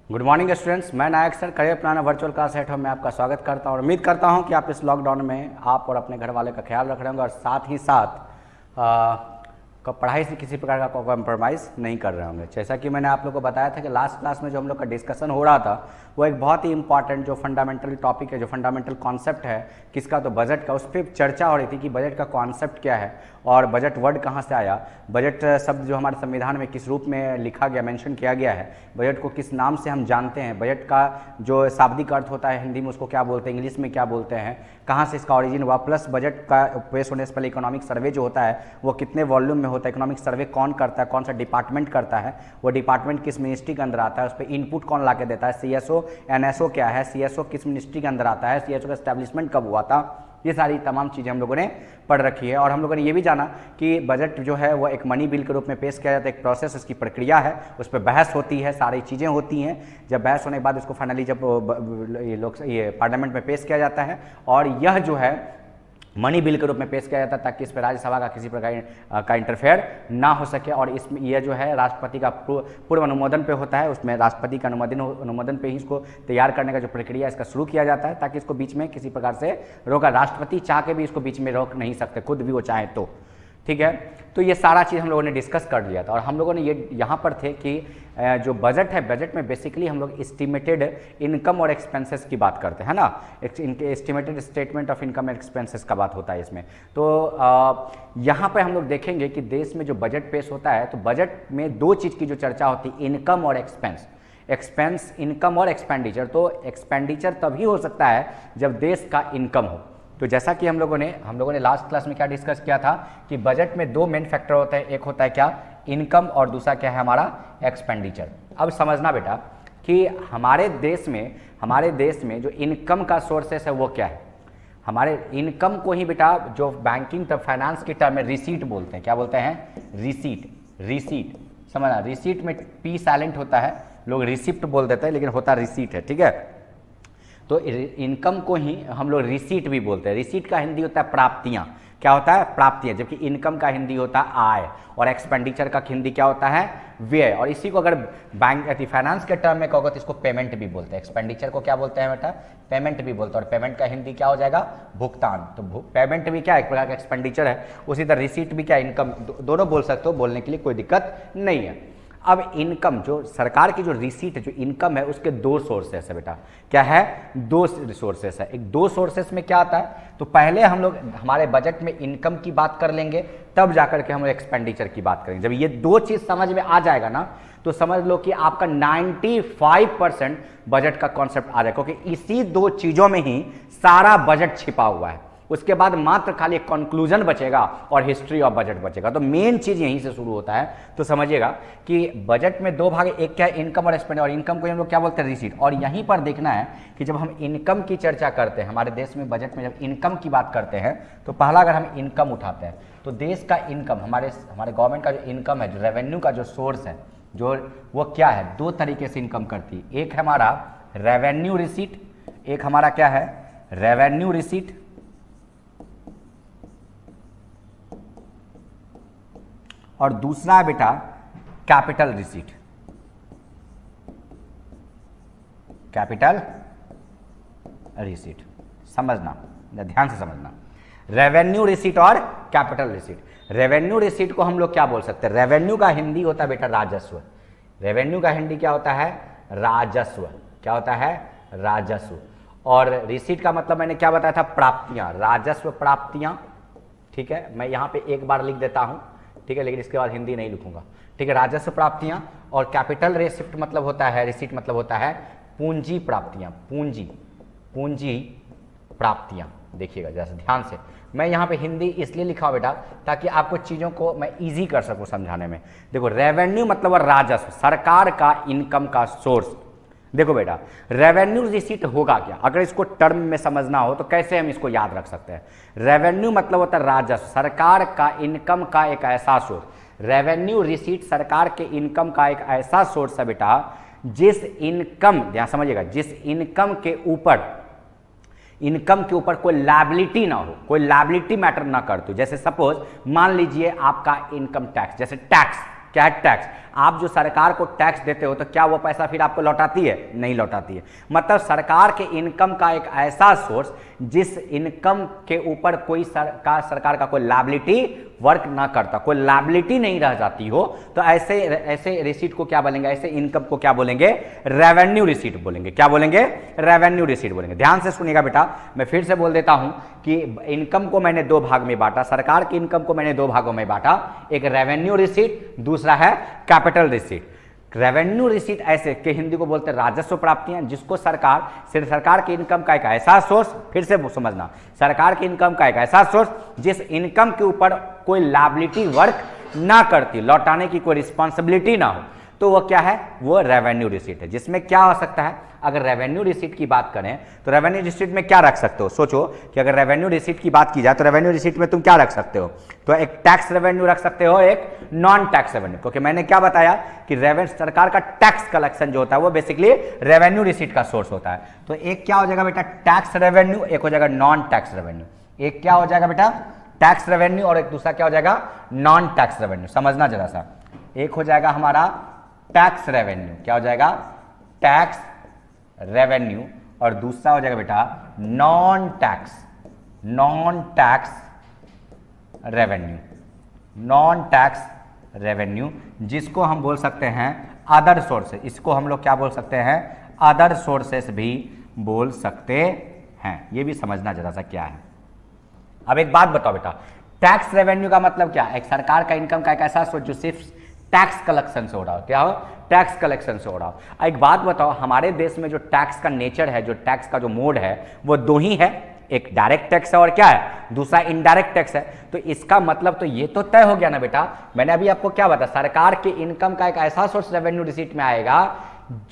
Good morning students, मैं Nayak sir career planner virtual class head में आपका स्वागत करता हूं और उम्मीद करता हूं कि आप इस लॉकडाउन में आप और अपने घर वाले का ख्याल रख रहे होंगे और साथ ही साथ पढ़ाई से किसी प्रकार का कॉम्प्रोमाइज़ नहीं कर रहे होंगे। जैसा कि मैंने आप लोगों को बताया था कि लास्ट क्लास में जो हम लोग का डिस्कशन हो रहा था वो एक बहुत ही इंपॉर्टेंट जो फंडामेंटल टॉपिक है, जो फंडामेंटल कॉन्सेप्ट है किसका, तो बजट का, उस पर चर्चा हो रही थी कि बजट का कॉन्सेप्ट क्या है और बजट वर्ड कहाँ से आया, बजट शब्द जो हमारे संविधान में किस रूप में लिखा गया, मेंशन किया गया है, बजट को किस नाम से हम जानते हैं, बजट का जो शाब्दिक अर्थ होता है हिंदी में उसको क्या बोलते हैं, इंग्लिश में क्या बोलते हैं, कहाँ से इसका ओरिजिन हुआ, प्लस बजट का पेश होने से पहले इकोनॉमिक सर्वे जो होता है वो कितने वॉल्यूम में होता है, इकोनॉमिक सर्वे कौन करता है, कौन सा डिपार्टमेंट करता है, वो डिपार्टमेंट किस मिनिस्ट्री के अंदर आता है, उस पर इनपुट कौन ला के देता है, सीएसओ एनएसओ क्या है, सीएसओ किस मिनिस्ट्री के अंदर आता है, सीएसओ का एस्टैब्लिशमेंट कब हुआ था, ये सारी तमाम चीज़ें हम लोगों ने पढ़ रखी है। और हम लोगों ने ये भी जाना कि बजट जो है वो एक मनी बिल के रूप में पेश किया जाता है, एक प्रोसेस, उसकी प्रक्रिया है, उस पर बहस होती है, सारी चीज़ें होती हैं, जब बहस होने के बाद उसको फाइनली जब ये पार्लियामेंट में पेश किया जाता है और यह जो है मनी बिल के रूप में पेश किया जाता है ताकि इस पर राज्यसभा का किसी प्रकार का इंटरफेयर ना हो सके। और इसमें यह जो है राष्ट्रपति का पूर्व अनुमोदन पे होता है, उसमें राष्ट्रपति का अनुमोदन पे ही इसको तैयार करने का जो प्रक्रिया इसका शुरू किया जाता है ताकि इसको बीच में किसी प्रकार से रोका, राष्ट्रपति चाह के भी इसको बीच में रोक नहीं सकते, खुद भी वो चाहे तो, ठीक है। तो ये सारा चीज़ हम लोगों ने डिस्कस कर लिया था और हम लोगों ने ये यहाँ पर थे कि जो बजट है, बजट में बेसिकली हम लोग एस्टिमेटेड इनकम और एक्सपेंसेस की बात करते हैं ना, estimated statement of income and expenses का बात होता है इसमें। तो यहाँ पे हम लोग देखेंगे कि देश में जो बजट पेश होता है तो बजट में दो चीज़ की जो चर्चा होती है, इनकम और एक्सपेंस, इनकम और एक्सपेंडिचर। तो एक्सपेंडिचर तभी हो सकता है जब देश का इनकम हो। तो जैसा कि हम लोगों ने लास्ट क्लास में क्या डिस्कस किया था कि बजट में दो मेन फैक्टर होते हैं, एक होता है क्या, इनकम, और दूसरा क्या है हमारा, एक्सपेंडिचर। अब समझना बेटा कि हमारे देश में जो इनकम का सोर्सेस है वो क्या है, हमारे इनकम को ही बेटा जो बैंकिंग फाइनेंस की टर्म में रिसीट बोलते हैं। क्या बोलते हैं? रिसीट। समझना, रिसीट में पी साइलेंट होता है, लोग रिसिप्ट बोल देते हैं लेकिन होता रिसीट है, ठीक है। तो इनकम को ही हम लोग रिसीट भी बोलते हैं। रिसीट का हिंदी होता है प्राप्तियां। क्या होता है? प्राप्तियां। जबकि इनकम का हिंदी होता है आय और एक्सपेंडिचर का हिंदी क्या होता है? व्यय। और इसी को अगर बैंक फाइनेंस के टर्म में कहोगे तो इसको पेमेंट भी बोलते हैं। एक्सपेंडिचर को क्या बोलते हैं बेटा? पेमेंट भी बोलते हैं। और पेमेंट का हिंदी क्या हो जाएगा? भुगतान। तो पेमेंट भी क्या एक प्रकार का एक्सपेंडिचर है, उसी तरह रिसीट भी क्या, इनकम। दोनों बोल सकते हो, बोलने के लिए कोई दिक्कत नहीं है। अब इनकम, जो सरकार की जो रिसीट है, जो इनकम है, उसके दो सोर्सेस है बेटा। क्या है? दो सोर्सेस है। एक दो सोर्सेस में क्या आता है, तो पहले हम लोग हमारे बजट में इनकम की बात कर लेंगे, तब जाकर के हम लोग एक्सपेंडिचर की बात करेंगे। जब ये दो चीज समझ में आ जाएगा ना, तो समझ लो कि आपका 95% बजट का कॉन्सेप्ट आ जाएगा, क्योंकि इसी दो चीजों में ही सारा बजट छिपा हुआ है। उसके बाद मात्र खाली एक कंक्लूजन बचेगा और हिस्ट्री ऑफ बजट बचेगा। तो मेन चीज यहीं से शुरू होता है। तो समझिएगा कि बजट में दो भाग, एक क्या है, इनकम और एक्सपेंडिचर। और इनकम को हम लोग क्या बोलते हैं? रिसीट। और यहीं पर देखना है कि जब हम इनकम की चर्चा करते हैं हमारे देश में, बजट में जब इनकम की बात करते हैं, तो पहला अगर हम इनकम उठाते हैं तो देश का इनकम, हमारे गवर्नमेंट का जो इनकम है, जो रेवेन्यू का जो सोर्स है, जो वो क्या है, दो तरीके से इनकम करती है। एक है हमारा रेवेन्यू रिसीट, एक हमारा क्या है, रेवेन्यू रिसीट, और दूसरा है बेटा कैपिटल रिसीट। कैपिटल रिसीट समझना, ध्यान से समझना, रेवेन्यू रिसीट और कैपिटल रिसीट। रेवेन्यू रिसीट को हम लोग क्या बोल सकते हैं? रेवेन्यू का हिंदी होता है बेटा राजस्व। रेवेन्यू का हिंदी क्या होता है? राजस्व। क्या होता है? राजस्व। और रिसीट का मतलब मैंने क्या बताया था? प्राप्तियां, राजस्व प्राप्तियां, ठीक है। मैं यहां पे एक बार लिख देता हूं, ठीक है, लेकिन इसके बाद हिंदी नहीं लिखूंगा, ठीक है। राजस्व प्राप्तियां। और कैपिटल रिसिप्ट मतलब होता है, रिसीट मतलब होता है पूंजी प्राप्तियां, पूंजी प्राप्तियां। देखिएगा जैसे ध्यान से, मैं यहाँ पे हिंदी इसलिए लिखा हूं बेटा ताकि आपको चीजों को मैं इजी कर सकूं समझाने में। देखो, रेवेन्यू मतलब राजस्व, सरकार का इनकम का सोर्स। देखो बेटा, रेवेन्यू रिसीट होगा क्या, अगर इसको टर्म में समझना हो तो कैसे हम इसको याद रख सकते हैं? रेवेन्यू मतलब होता है राजस्व, सरकार का इनकम का एक ऐसा सोर्स। रेवेन्यू रिसीट सरकार के इनकम का एक ऐसा सोर्स है बेटा जिस इनकम, ध्यान समझिएगा, जिस इनकम के ऊपर कोई लायबिलिटी ना हो, कोई लायबिलिटी मैटर ना करती हो। जैसे सपोज मान लीजिए आपका इनकम टैक्स, जैसे टैक्स क्या है? टैक्स। आप जो सरकार को टैक्स देते हो तो क्या वो पैसा फिर आपको लौटाती है? नहीं लौटाती है। मतलब सरकार के इनकम का एक ऐसा सोर्स जिस इनकम के ऊपर कोई सरकार का कोई लायबिलिटी वर्क ना करता, कोई लायबिलिटी नहीं रह जाती हो, तो ऐसे रिसीट को क्या बोलेंगे? ऐसे इनकम को क्या बोलेंगे? रेवेन्यू रिसीट बोलेंगे। क्या बोलेंगे? रेवेन्यू रिसीट बोलेंगे। ध्यान से सुनिएगा बेटा, मैं फिर से बोल देता हूं कि इनकम को मैंने दो भाग में बांटा, सरकार की इनकम को मैंने दो भागों में बांटा, एक रेवेन्यू रिसीट, दूसरा है कैपिटल रिसीट। रेवेन्यू रिसीट ऐसे कि हिंदी को बोलते हैं राजस्व प्राप्तियां, जिसको सरकार की इनकम का एक ऐसा सोर्स, फिर से समझना, सरकार की इनकम का एक ऐसा सोर्स जिस इनकम के ऊपर कोई लायबिलिटी वर्क ना करती, लौटाने की कोई रिस्पॉन्सिबिलिटी ना हो, तो वो क्या है? वो रेवेन्यू रिसीट है। जिसमें क्या हो सकता है? अगर रेवेन्यू रिसीट की बात करें तो रेवेन्यू रिसीट में क्या रख सकते हो? सोचो कि अगर रेवेन्यू रिसीट की बात की जाए तो रेवेन्यू रिसीट में तुम क्या रख सकते हो? तो एक टैक्स रेवेन्यू रख सकते हो, एक नॉन टैक्स रेवेन्यू, क्योंकि मैंने क्या बताया कि सरकार का टैक्स कलेक्शन जो होता है वो बेसिकली रेवेन्यू रिसीट का सोर्स होता है। तो एक क्या हो जाएगा बेटा? टैक्स रेवेन्यू, एक हो जाएगा नॉन टैक्स रेवेन्यू। एक क्या हो जाएगा बेटा? टैक्स रेवेन्यू, और एक दूसरा क्या हो जाएगा? Non tax revenue. समझना जरा सा, एक हो जाएगा हमारा टैक्स रेवेन्यू, क्या हो जाएगा? टैक्स रेवेन्यू, और दूसरा हो जाएगा बेटा non tax revenue, non tax revenue, जिसको हम बोल सकते हैं अदर सोर्सेस। इसको हम लोग क्या बोल सकते हैं? अदर सोर्सेस भी बोल सकते हैं। ये भी समझना जरा सा क्या है। अब एक बात बताओ बेटा, टैक्स रेवेन्यू का मतलब क्या है? एक सरकार का इनकम का एक ऐसा सोर्स जो सिर्फ टैक्स कलेक्शन से हो रहा हो। क्या हो? टैक्स कलेक्शन से हो रहा हो। एक बात बताओ, हमारे देश में जो टैक्स का नेचर है, जो टैक्स का जो मोड है, वो दो ही है, एक डायरेक्ट टैक्स है और क्या है? दूसरा इनडायरेक्ट टैक्स है। तो इसका मतलब तो ये तो तय हो गया ना बेटा, मैंने अभी आपको क्या बताया, सरकार के इनकम का एक ऐसा सोर्स रेवेन्यू रिसीट में आएगा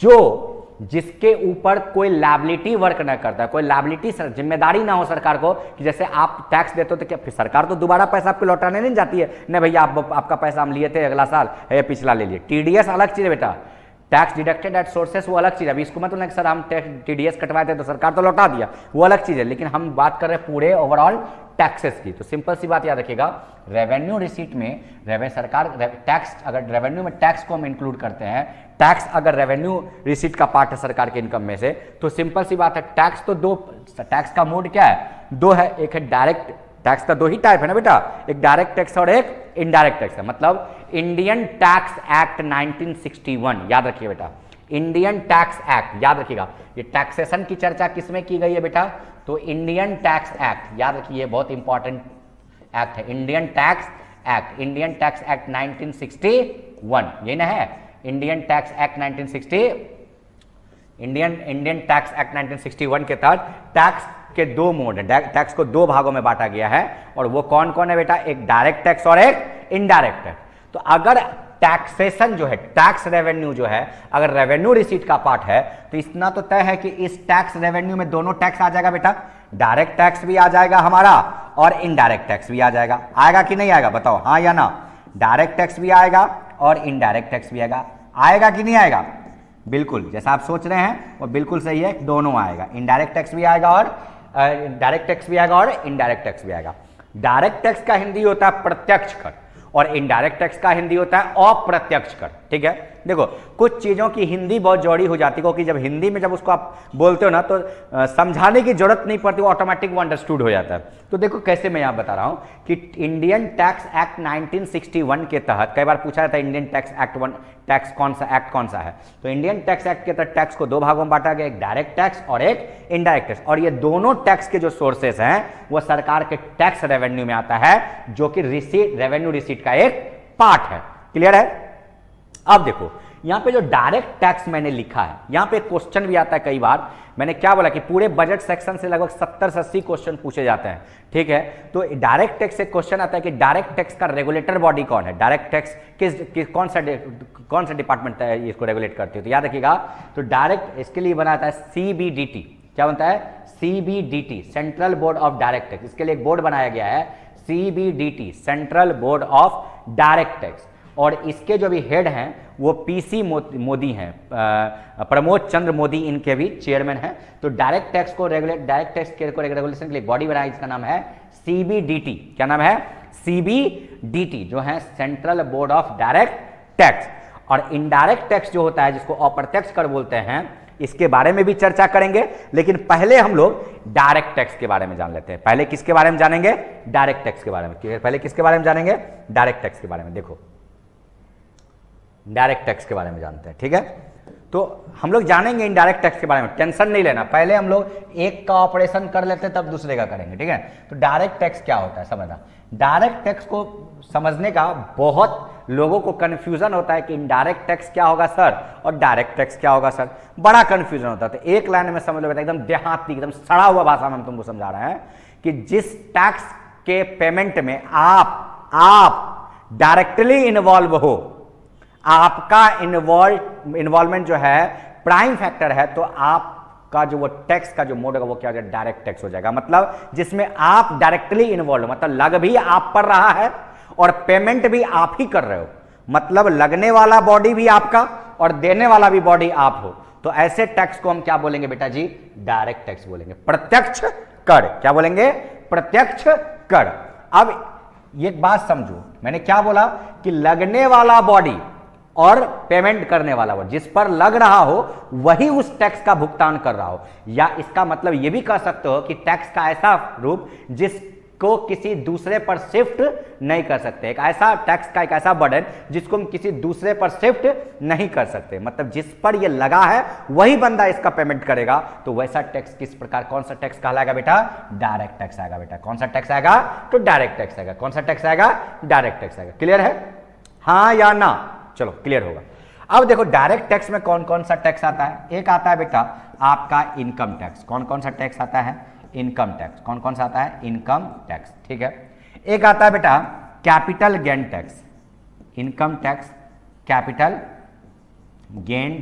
जो जिसके ऊपर कोई लायबिलिटी वर्क ना करता है, कोई लायबिलिटी जिम्मेदारी ना हो सरकार को, कि जैसे आप टैक्स देते हो तो क्या फिर सरकार तो दोबारा पैसा आपको लौटाने नहीं जाती है, नहीं भैया आपका पैसा हम लिए थे अगला साल, है पिछला ले लिए। टीडीएस अलग चीज है बेटा, टैक्स डिडक्टेड एट सोर्सेस वो अलग चीज है। अभी इसको मतलब सर हम टीडीएस कटवाए थे तो सरकार तो लौटा दिया, वो अलग चीज है, लेकिन हम बात कर रहे हैं पूरे ओवरऑल टैक्सेस की। तो सिंपल सी बात याद रखिएगा, रेवेन्यू रिसीट में सरकार टैक्स, अगर रेवेन्यू में टैक्स को हम इंक्लूड करते हैं, टैक्स अगर रेवेन्यू रिसीट का पार्ट है सरकार के इनकम में से, तो सिंपल सी बात है टैक्स तो दो, टैक्स का मोड क्या है? दो है, एक है डायरेक्ट टैक्स का, दो ही टाइप है ना बेटा, एक डायरेक्ट टैक्स और एक इनडायरेक्ट टैक्स है। मतलब इंडियन टैक्स एक्ट 1961 याद रखिए बेटा, इंडियन टैक्स एक्ट याद रखिएगा। ये टैक्सेशन की चर्चा किसमें की गई है बेटा? तो इंडियन टैक्स एक्ट याद रखिए, बहुत इंपॉर्टेंट एक्ट है Indian tax act, Indian tax act 1961, ये ना है Indian tax act 1960, Indian tax act 1961 के तहत टैक्स के दो मोड है, टैक्स को दो भागों में बांटा गया है, और वो कौन कौन है बेटा? एक डायरेक्ट टैक्स और एक इनडायरेक्ट टैक्स। तो अगर टैक्सेशन जो है, टैक्स रेवेन्यू जो है, अगर रेवेन्यू रिसीट का पार्ट है, तो इतना तो तय है कि इस टैक्स रेवेन्यू में दोनों टैक्स आ जाएगा बेटा, डायरेक्ट टैक्स भी आ जाएगा हमारा और इनडायरेक्ट टैक्स भी आ जाएगा। आएगा कि नहीं आएगा बताओ, हाँ या ना? डायरेक्ट टैक्स भी आएगा और इनडायरेक्ट टैक्स भी आएगा, आएगा कि नहीं आएगा? बिल्कुल, जैसा आप सोच रहे हैं वो बिल्कुल सही है, दोनों आएगा, इनडायरेक्ट टैक्स भी आएगा और डायरेक्ट टैक्स भी आएगा और इनडायरेक्ट टैक्स भी आएगा। डायरेक्ट टैक्स का हिंदी होता है प्रत्यक्ष कर और इनडायरेक्ट टैक्स का हिंदी होता है अप्रत्यक्ष कर। ठीक है, देखो कुछ चीजों की हिंदी बहुत जौड़ी हो जाती है, क्योंकि जब हिंदी में जब उसको आप बोलते हो ना तो समझाने की जरूरत नहीं पड़ती, वो ऑटोमेटिक वो अंडरस्टूड हो जाता है। तो देखो कैसे मैं यहां बता रहा हूं कि इंडियन टैक्स एक्ट 1961 के तहत, कई बार पूछा जाता है इंडियन टैक्स एक्ट टैक्स कौन सा एक्ट कौन सा है, तो इंडियन टैक्स एक्ट के तहत टैक्स को दो भागों में बांटा गया, एक डायरेक्ट टैक्स और एक इनडायरेक्ट टैक्स, और ये दोनों टैक्स के जो सोर्सेस हैं वो सरकार के टैक्स रेवेन्यू में आता है, जो कि रेवेन्यू रिसीट का एक पार्ट है। क्लियर है? अब देखो यहां पे जो डायरेक्ट टैक्स मैंने लिखा है, यहां पे क्वेश्चन भी आता है कई बार, मैंने क्या बोला कि पूरे बजट सेक्शन से लगभग 70 से 80 क्वेश्चन पूछे जाते हैं। ठीक है, तो डायरेक्ट टैक्स से क्वेश्चन आता है कि डायरेक्ट टैक्स का रेगुलेटर बॉडी कौन है, डायरेक्ट टैक्स कौन सा डिपार्टमेंट है इसको रेगुलेट करती है? तो याद रखिएगा, तो डायरेक्ट इसके लिए बनाता है CBDT। क्या बनता है? CBDT, central board of direct tax. इसके लिए एक बोर्ड बनाया गया है CBDT, central board of direct tax, और इसके जो भी हेड हैं वो PC मोदी हैं, प्रमोद चंद्र मोदी इनके भी चेयरमैन हैं। तो डायरेक्ट टैक्स को रेगुलेशन के लिए बॉडी बनाया, जिसका नाम है CBDT। क्या नाम है? CBDT, जो है central board of direct tax. और इनडायरेक्ट टैक्स जो होता है जिसको अप्रत्यक्ष कर बोलते हैं, इसके बारे में भी चर्चा करेंगे। लेकिन पहले हम लोग डायरेक्ट टैक्स के बारे में जान लेते हैं। पहले किसके बारे में जानेंगे? डायरेक्ट टैक्स के बारे में। पहले किसके बारे में जानेंगे? डायरेक्ट टैक्स के बारे में। देखो डायरेक्ट टैक्स के बारे में जानते हैं, ठीक है। तो हम लोग जानेंगे इनडायरेक्ट टैक्स के बारे में, टेंशन नहीं लेना। पहले हम लोग एक का ऑपरेशन कर लेते हैं तब दूसरे का करेंगे, ठीक है। तो डायरेक्ट टैक्स क्या होता है समझना। डायरेक्ट टैक्स को समझने का बहुत लोगों को कंफ्यूजन होता है कि इनडायरेक्ट टैक्स क्या होगा सर और डायरेक्ट टैक्स क्या होगा सर, बड़ा कंफ्यूजन होता है। तो एक लाइन में समझ लो बेटा, एकदम देहाती, एकदम सड़ा हुआ भाषा में हम तुमको समझा रहे हैं कि जिस टैक्स के पेमेंट में आप डायरेक्टली इन्वॉल्व हो, आपका इन्वॉल्वमेंट जो है प्राइम फैक्टर है, तो आपका जो वो टैक्स का जो मोड होगा वो क्या हो जाएगा? डायरेक्ट टैक्स हो जाएगा। मतलब जिसमें आप डायरेक्टली इन्वॉल्व हो, मतलब लग भी आप पर रहा है और पेमेंट भी आप ही कर रहे हो, मतलब लगने वाला बॉडी भी आपका और देने वाला भी बॉडी आप हो। तो ऐसे टैक्स को हम क्या बोलेंगे बेटा जी? डायरेक्ट टैक्स बोलेंगे, प्रत्यक्ष कर। क्या बोलेंगे? प्रत्यक्ष कर। अब एक बात समझो, मैंने क्या बोला कि लगने वाला बॉडी और पेमेंट करने वाला बॉडी, जिस पर लग रहा हो वही उस टैक्स का भुगतान कर रहा हो। या इसका मतलब यह भी कह सकते हो कि टैक्स का ऐसा रूप जिसको किसी दूसरे पर शिफ्ट नहीं कर सकते, एक ऐसा टैक्स का एक ऐसा बर्डन जिसको हम किसी दूसरे पर शिफ्ट नहीं कर सकते। मतलब जिस पर यह लगा है वही बंदा इसका पेमेंट करेगा। तो वैसा टैक्स किस प्रकार, कौन सा टैक्स कहलाएगा बेटा? डायरेक्ट टैक्स आएगा बेटा। कौन सा टैक्स आएगा? तो डायरेक्ट टैक्स आएगा। कौन सा टैक्स आएगा? डायरेक्ट टैक्स आएगा। क्लियर है? हाँ या ना? चलो क्लियर होगा। अब देखो डायरेक्ट टैक्स में कौन कौन सा टैक्स आता है। एक आता है बेटा आपका इनकम टैक्स। कौन कौन सा टैक्स आता है? Income tax. कौन कौन सा आता है? इनकम टैक्स, ठीक है। एक आता है बेटा capital gain tax. Income tax, capital gain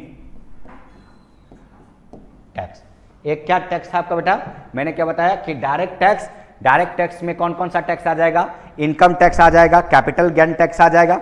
tax. एक क्या टैक्स था आपका बेटा? मैंने क्या बताया कि डायरेक्ट टैक्स, डायरेक्ट टैक्स में कौन कौन सा टैक्स आ जाएगा? इनकम टैक्स आ जाएगा, कैपिटल गेन टैक्स आ जाएगा,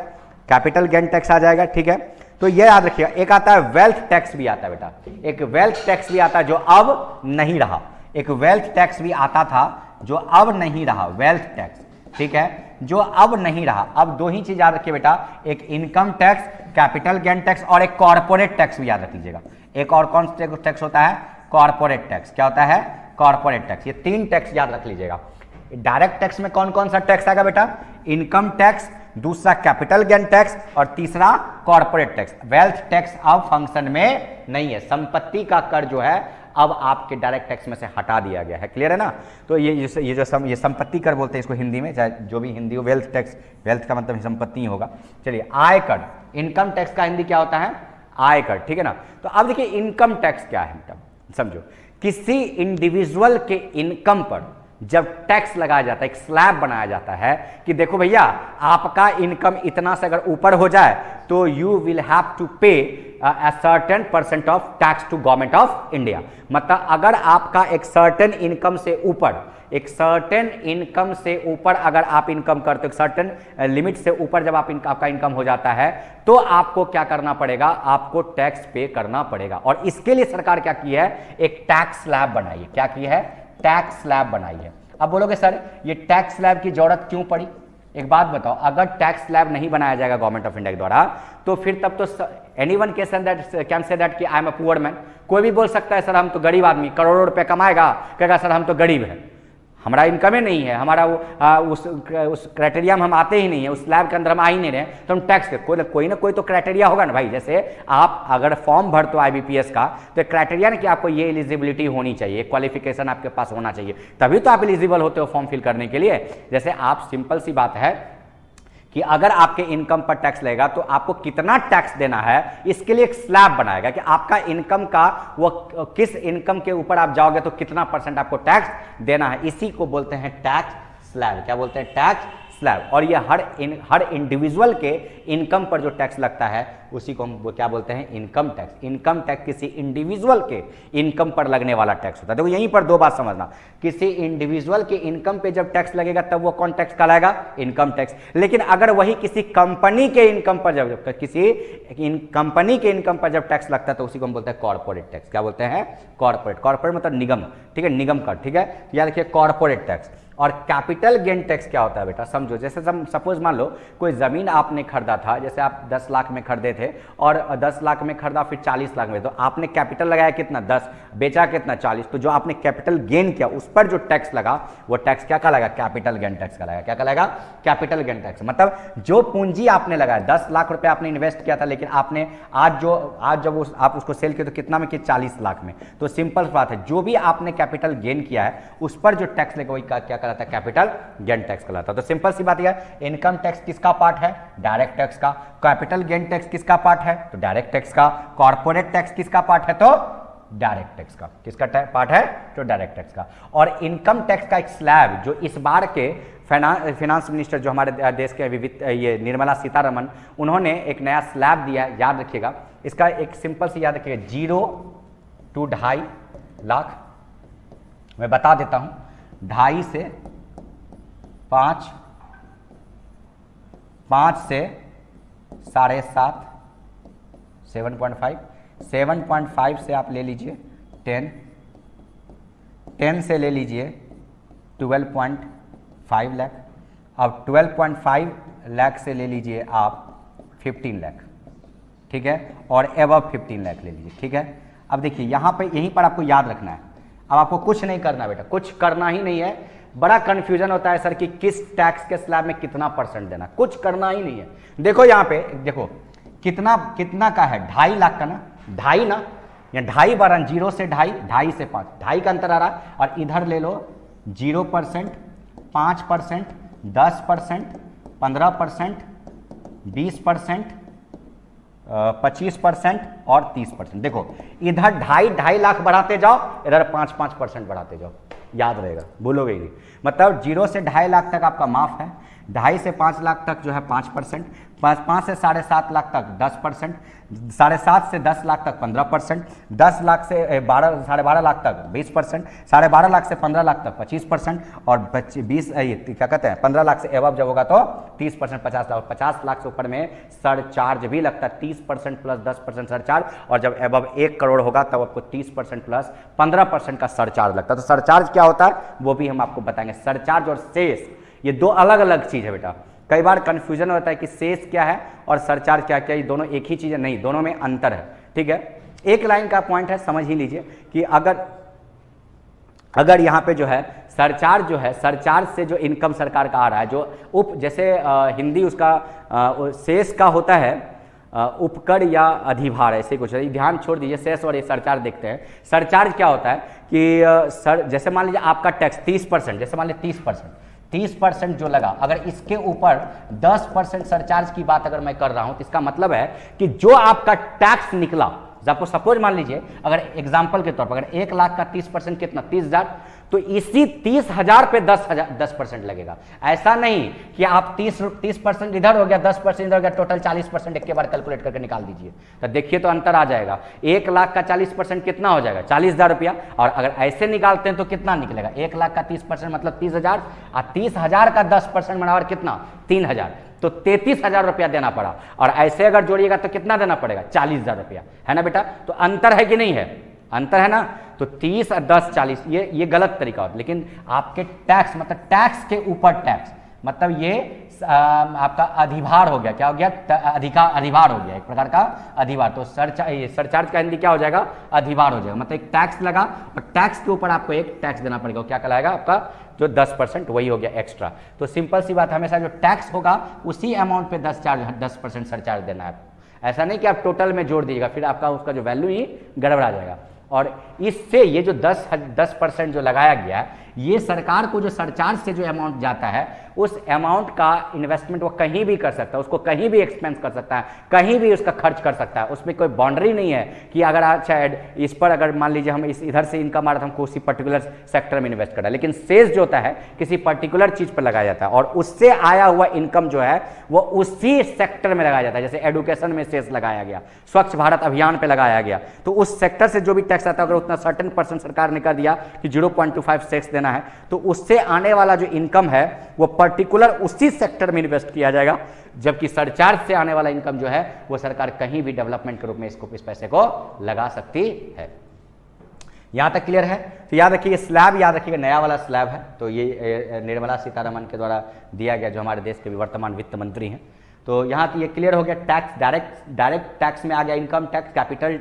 कैपिटल गेन टैक्स आ जाएगा, ठीक है। तो ये याद रखिएगा। एक आता है वेल्थ टैक्स भी आता है बेटा, एक वेल्थ टैक्स भी आता है जो अब नहीं रहा। एक वेल्थ टैक्स भी आता था जो अब नहीं रहा, वेल्थ टैक्स, ठीक है, जो अब नहीं रहा। अब दो ही चीज याद रखिए बेटा, एक income tax, capital gain tax और एक कॉर्पोरेट टैक्स भी याद रख लीजिएगा। एक और कौन सा टैक्स होता है? Corporate tax. क्या होता है? Corporate tax. ये तीन टैक्स याद रख लीजिएगा। डायरेक्ट टैक्स में कौन कौन सा टैक्स आएगा बेटा? इनकम टैक्स, दूसरा कैपिटल गेन टैक्स और तीसरा कॉर्पोरेट टैक्स। वेल्थ टैक्स अब फंक्शन में नहीं है। संपत्ति का कर जो है अब आपके डायरेक्ट टैक्स में से हटा दिया गया है। क्लियर है ना? तो ये संपत्ति कर बोलते हैं इसको हिंदी में, चाहे जो भी हिंदी हो। वेल्थ टैक्स, वेल्थ का मतलब संपत्ति ही होगा। चलिए आयकर, इनकम टैक्स का हिंदी क्या होता है? आयकर, ठीक है ना। तो अब देखिए इनकम टैक्स क्या है, समझो। किसी इंडिविजुअल के इनकम पर जब टैक्स लगाया जाता है, एक स्लैब बनाया जाता है कि देखो भैया आपका इनकम इतना से अगर ऊपर हो जाए तो you will have to pay a certain % of tax to government of India. मतलब अगर आपका एक सर्टेन इनकम से ऊपर, एक सर्टेन इनकम से ऊपर अगर आप इनकम करते हो, सर्टेन लिमिट से ऊपर जब आपका इनकम हो जाता है तो आपको क्या करना पड़ेगा? आपको टैक्स पे करना पड़ेगा। और इसके लिए सरकार क्या की है? एक टैक्स स्लैब बनाई है। क्या की है? टैक्स स्लैब बनाई है। अब बोलोगे सर ये टैक्स स्लैब की जरूरत क्यों पड़ी? एक बात बताओ, अगर टैक्स स्लैब नहीं बनाया जाएगा गवर्नमेंट ऑफ इंडिया के द्वारा तो फिर तब तो एनीवन कैन से दैट कि I am a poor man. कोई भी बोल सकता है सर हम तो गरीब आदमी, करोड़ों रुपए कमाएगा, कहेगा सर हम तो गरीब है, हमारा इनकम ही नहीं है, हमारा उस क्राइटेरिया में हम आते ही नहीं है, उस स्लैब के अंदर हम आ ही नहीं रहे, तो हम टैक्स के कोई ना कोई तो क्राइटेरिया होगा ना भाई। जैसे आप अगर फॉर्म भरते हो IBPS का तो क्राइटेरिया ना कि आपको ये एलिजिबिलिटी होनी चाहिए, क्वालिफिकेशन आपके पास होना चाहिए, तभी तो आप एलिजिबल होते हो फॉर्म फिल करने के लिए। जैसे आप, सिंपल सी बात है कि अगर आपके इनकम पर टैक्स लगेगा तो आपको कितना टैक्स देना है, इसके लिए एक स्लैब बनाएगा कि आपका इनकम का वो किस इनकम के ऊपर आप जाओगे तो कितना % आपको टैक्स देना है। इसी को बोलते हैं टैक्स स्लैब। क्या बोलते हैं? Tax slab. और ये हर इंडिविजुअल के इनकम पर जो टैक्स लगता है उसी को हम क्या बोलते हैं? Income tax. इनकम टैक्स किसी इंडिविजुअल के इनकम पर लगने वाला टैक्स होता है। देखो यहीं पर दो बात समझना, किसी इंडिविजुअल के इनकम पे जब टैक्स लगेगा तब वो कौन टैक्स कहलाएगा? Income tax. लेकिन अगर वही किसी कंपनी के इनकम पर जब कंपनी के इनकम पर जब टैक्स लगता है तो उसी को हम बोलते हैं कॉर्पोरेट टैक्स। क्या बोलते हैं? कॉर्पोरेट। कॉर्पोरेट मतलब निगम, ठीक है, निगम कर, ठीक है। याद रखिए कॉर्पोरेट टैक्स। और कैपिटल गेन टैक्स क्या होता है बेटा, समझो। जैसे सपोज मान लो कोई ज़मीन आपने खरीदा था, जैसे आप 10 लाख में खरीदे थे और 10 लाख में खरीदा, फिर 40 लाख में, तो आपने कैपिटल लगाया कितना 10, बेचा कितना 40, तो जो आपने कैपिटल गेन किया उस पर जो टैक्स लगा वो टैक्स क्या कहलाएगा, कैपिटल गेन टैक्स कहलाएगा। क्या कहलाएगा, कैपिटल गेन टैक्स। मतलब जो पूंजी आपने लगाया, 10 लाख रुपए आपने इन्वेस्ट किया था, लेकिन आपने आज जब आप उसको सेल किए तो कितना में किए, 40 लाख में। तो सिंपल बात है, जो भी आपने कैपिटल गेन किया है उस पर जो टैक्स लगेगा वही क्या कहलाता है, कैपिटल गेन टैक्स कहलाता है। तो सिंपल सी बात है, इनकम टैक्स किसका पार्ट है, डायरेक्ट टैक्स का। कैपिटल गेन टैक्स किसका पार्ट है, तो डायरेक्ट टैक्स का। कॉर्पोरेट टैक्स किसका पार्ट है, तो डायरेक्ट टैक्स का। किसका पार्ट है, तो डायरेक्ट टैक्स का। और इनकम टैक्स का एक स्लैब जो इस बार के फाइनेंस मिनिस्टर जो हमारे देश के ये निर्मला सीतारमण, उन्होंने एक नया स्लैब दिया है, याद रखिएगा। इसका एक सिंपल से याद रखिएगा, 0 to 2.5 लाख। मैं बता देता हूं, 2.5 से 5, 5 से 7.5, 7.5, 7.5 से आप ले लीजिए 10, 10 से ले लीजिए 12.5 लाख, अब 12.5 लाख से ले लीजिए आप 15 लाख, ठीक है, और एबव 15 लाख ले लीजिए, ठीक है। अब देखिए यहाँ पे, यहीं पर आपको याद रखना है, अब आपको कुछ नहीं करना बेटा, कुछ करना ही नहीं है। बड़ा कंफ्यूजन होता है सर कि किस टैक्स के स्लैब में कितना परसेंट देना, कुछ करना ही नहीं है। देखो यहाँ पे देखो कितना का है, 2.5 लाख का ना, 2.5 ना, या 2.5 बार 0 से 2.5, 2.5 से 5, 2.5 का अंतर आ रहा है। और इधर ले लो 0%, 5%, 10%, 15%, 20%, 25% और 30%। देखो इधर 2.5 लाख बढ़ाते जाओ, इधर 5% बढ़ाते जाओ, याद रहेगा, भूलोगे ही नहीं। मतलब 0 से 2.5 लाख तक आपका माफ है, 2.5 से 5 लाख तक जो है 5%, 5 से 7.5 लाख तक 10%, 7.5 से 10 लाख तक 15%, 10 लाख से 12.5 लाख तक 20%, 12.5 लाख से 15 लाख तक 25%, और 20 क्या कहते हैं 15 लाख से एबव जब होगा तो 30%, 50 लाख से ऊपर में सरचार्ज भी लगता है, 30% प्लस 10% सरचार्ज, और जब एबव 1 करोड़ होगा तब आपको 30% प्लस 15% का सरचार्ज लगता है। तो सरचार्ज क्या होता है वो भी हम आपको बताएंगे। सरचार्ज और सेस ये दो अलग अलग चीज है बेटा, कई बार कंफ्यूजन होता है कि सेस क्या है और सरचार्ज क्या क्या, ये दोनों एक ही चीज है, नहीं, दोनों में अंतर है, ठीक है। एक लाइन का पॉइंट है, समझ ही लीजिए कि अगर यहाँ पे जो है सरचार्ज जो है, सरचार्ज से जो इनकम सरकार का आ रहा है, जो जैसे हिंदी उसका सेस का होता है उपकर या अधिभार, ऐसे कुछ है, ध्यान छोड़ दीजिए, सेस और ये सरचार्ज देखते हैं। सरचार्ज क्या होता है कि जैसे मान लीजिए आपका टैक्स 30%, जैसे मान लीजिए 30% जो लगा, अगर इसके ऊपर 10% सरचार्ज की बात अगर मैं कर रहा हूं तो इसका मतलब है कि जो आपका टैक्स निकला, आपको सपोज मान लीजिए अगर एग्जांपल के तौर पर अगर 1 लाख का 30% कितना 30,000, तो इसी 30,000 पे 10% लगेगा। ऐसा नहीं कि आप 30% इधर हो गया, 10% इधर हो गया, टोटल 40% एक के बार कैलकुलेट करके निकाल दीजिए, तो देखिए तो अंतर आ जाएगा। 1 लाख का 40% कितना हो जाएगा, 40,000 रुपया, और अगर ऐसे निकालते हैं तो कितना निकलेगा, 1 लाख का 30% मतलब 30,000, और 30,000 का 10% बराबर कितना 3,000, तो 33,000 रुपया देना पड़ा। और ऐसे अगर जोड़िएगा तो कितना देना पड़ेगा, 40,000 रुपया, है ना बेटा। तो अंतर है कि नहीं है, अंतर है ना। तो 30 और 10 40 ये गलत तरीका होता है, लेकिन आपके टैक्स मतलब टैक्स के ऊपर टैक्स, मतलब ये आपका अधिभार हो गया, क्या हो गया, अधिभार हो गया, एक प्रकार का अधिभार। तो सरचार्ज का हिंदी क्या हो जाएगा, अधिभार हो जाएगा। मतलब एक टैक्स लगा और टैक्स के ऊपर आपको एक टैक्स देना पड़ेगा, क्या कहलाएगा आपका जो 10%, वही हो गया एक्स्ट्रा। तो सिंपल सी बात, हमेशा जो टैक्स होगा उसी अमाउंट पे 10% सरचार्ज देना है। ऐसा नहीं कि आप टोटल में जोड़ दीजिएगा, फिर आपका उसका जो वैल्यू ही गड़बड़ा जाएगा। और इससे ये जो 10% जो लगाया गया है, ये सरकार को जो सरचार्ज से जो अमाउंट जाता है, उस अमाउंट का इन्वेस्टमेंट वो कहीं भी कर सकता है, उसको कहीं भी एक्सपेंस कर सकता है, कहीं भी उसका खर्च कर सकता है। उसमें कोई बाउंड्री नहीं है कि अगर अच्छा इस पर अगर मान लीजिए हम इधर से इनकम आ रहा था, हमको उसी पर्टिकुलर सेक्टर में इन्वेस्ट करना है। लेकिन सेस जो होता है किसी पर्टिकुलर चीज पर लगाया जाता है, और उससे आया हुआ इनकम जो है वो उसी सेक्टर में लगाया जाता है। जैसे एडुकेशन में सेस लगाया गया, स्वच्छ भारत अभियान पर लगाया गया, तो उस सेक्टर से जो भी टैक्स आता है, अगर उतना सर्टेन % सरकार ने कर दिया कि 0.25 टैक्स देना है, तो उससे आने वाला जो इनकम है वो पर्टिकुलर उसी सेक्टर में इन्वेस्ट किया जाएगा। जबकि सरचार्ज से आने वाला इनकम जो है वो सरकार कहीं भी डेवलपमेंट के रूप में इस पैसे को लगा सकती है। यहाँ तक क्लियर है? तो याद रखिए स्लैब, याद रखिएगा नया वाला स्लैब है। तो ये निर्मला सीतारमण के द्वारा दिया गया, जो हमारे देश के वर्तमान वित्त मंत्री हैं। तो यहाँ तो ये क्लियर हो गया, टैक्स डायरेक्ट टैक्स में आ गया income tax,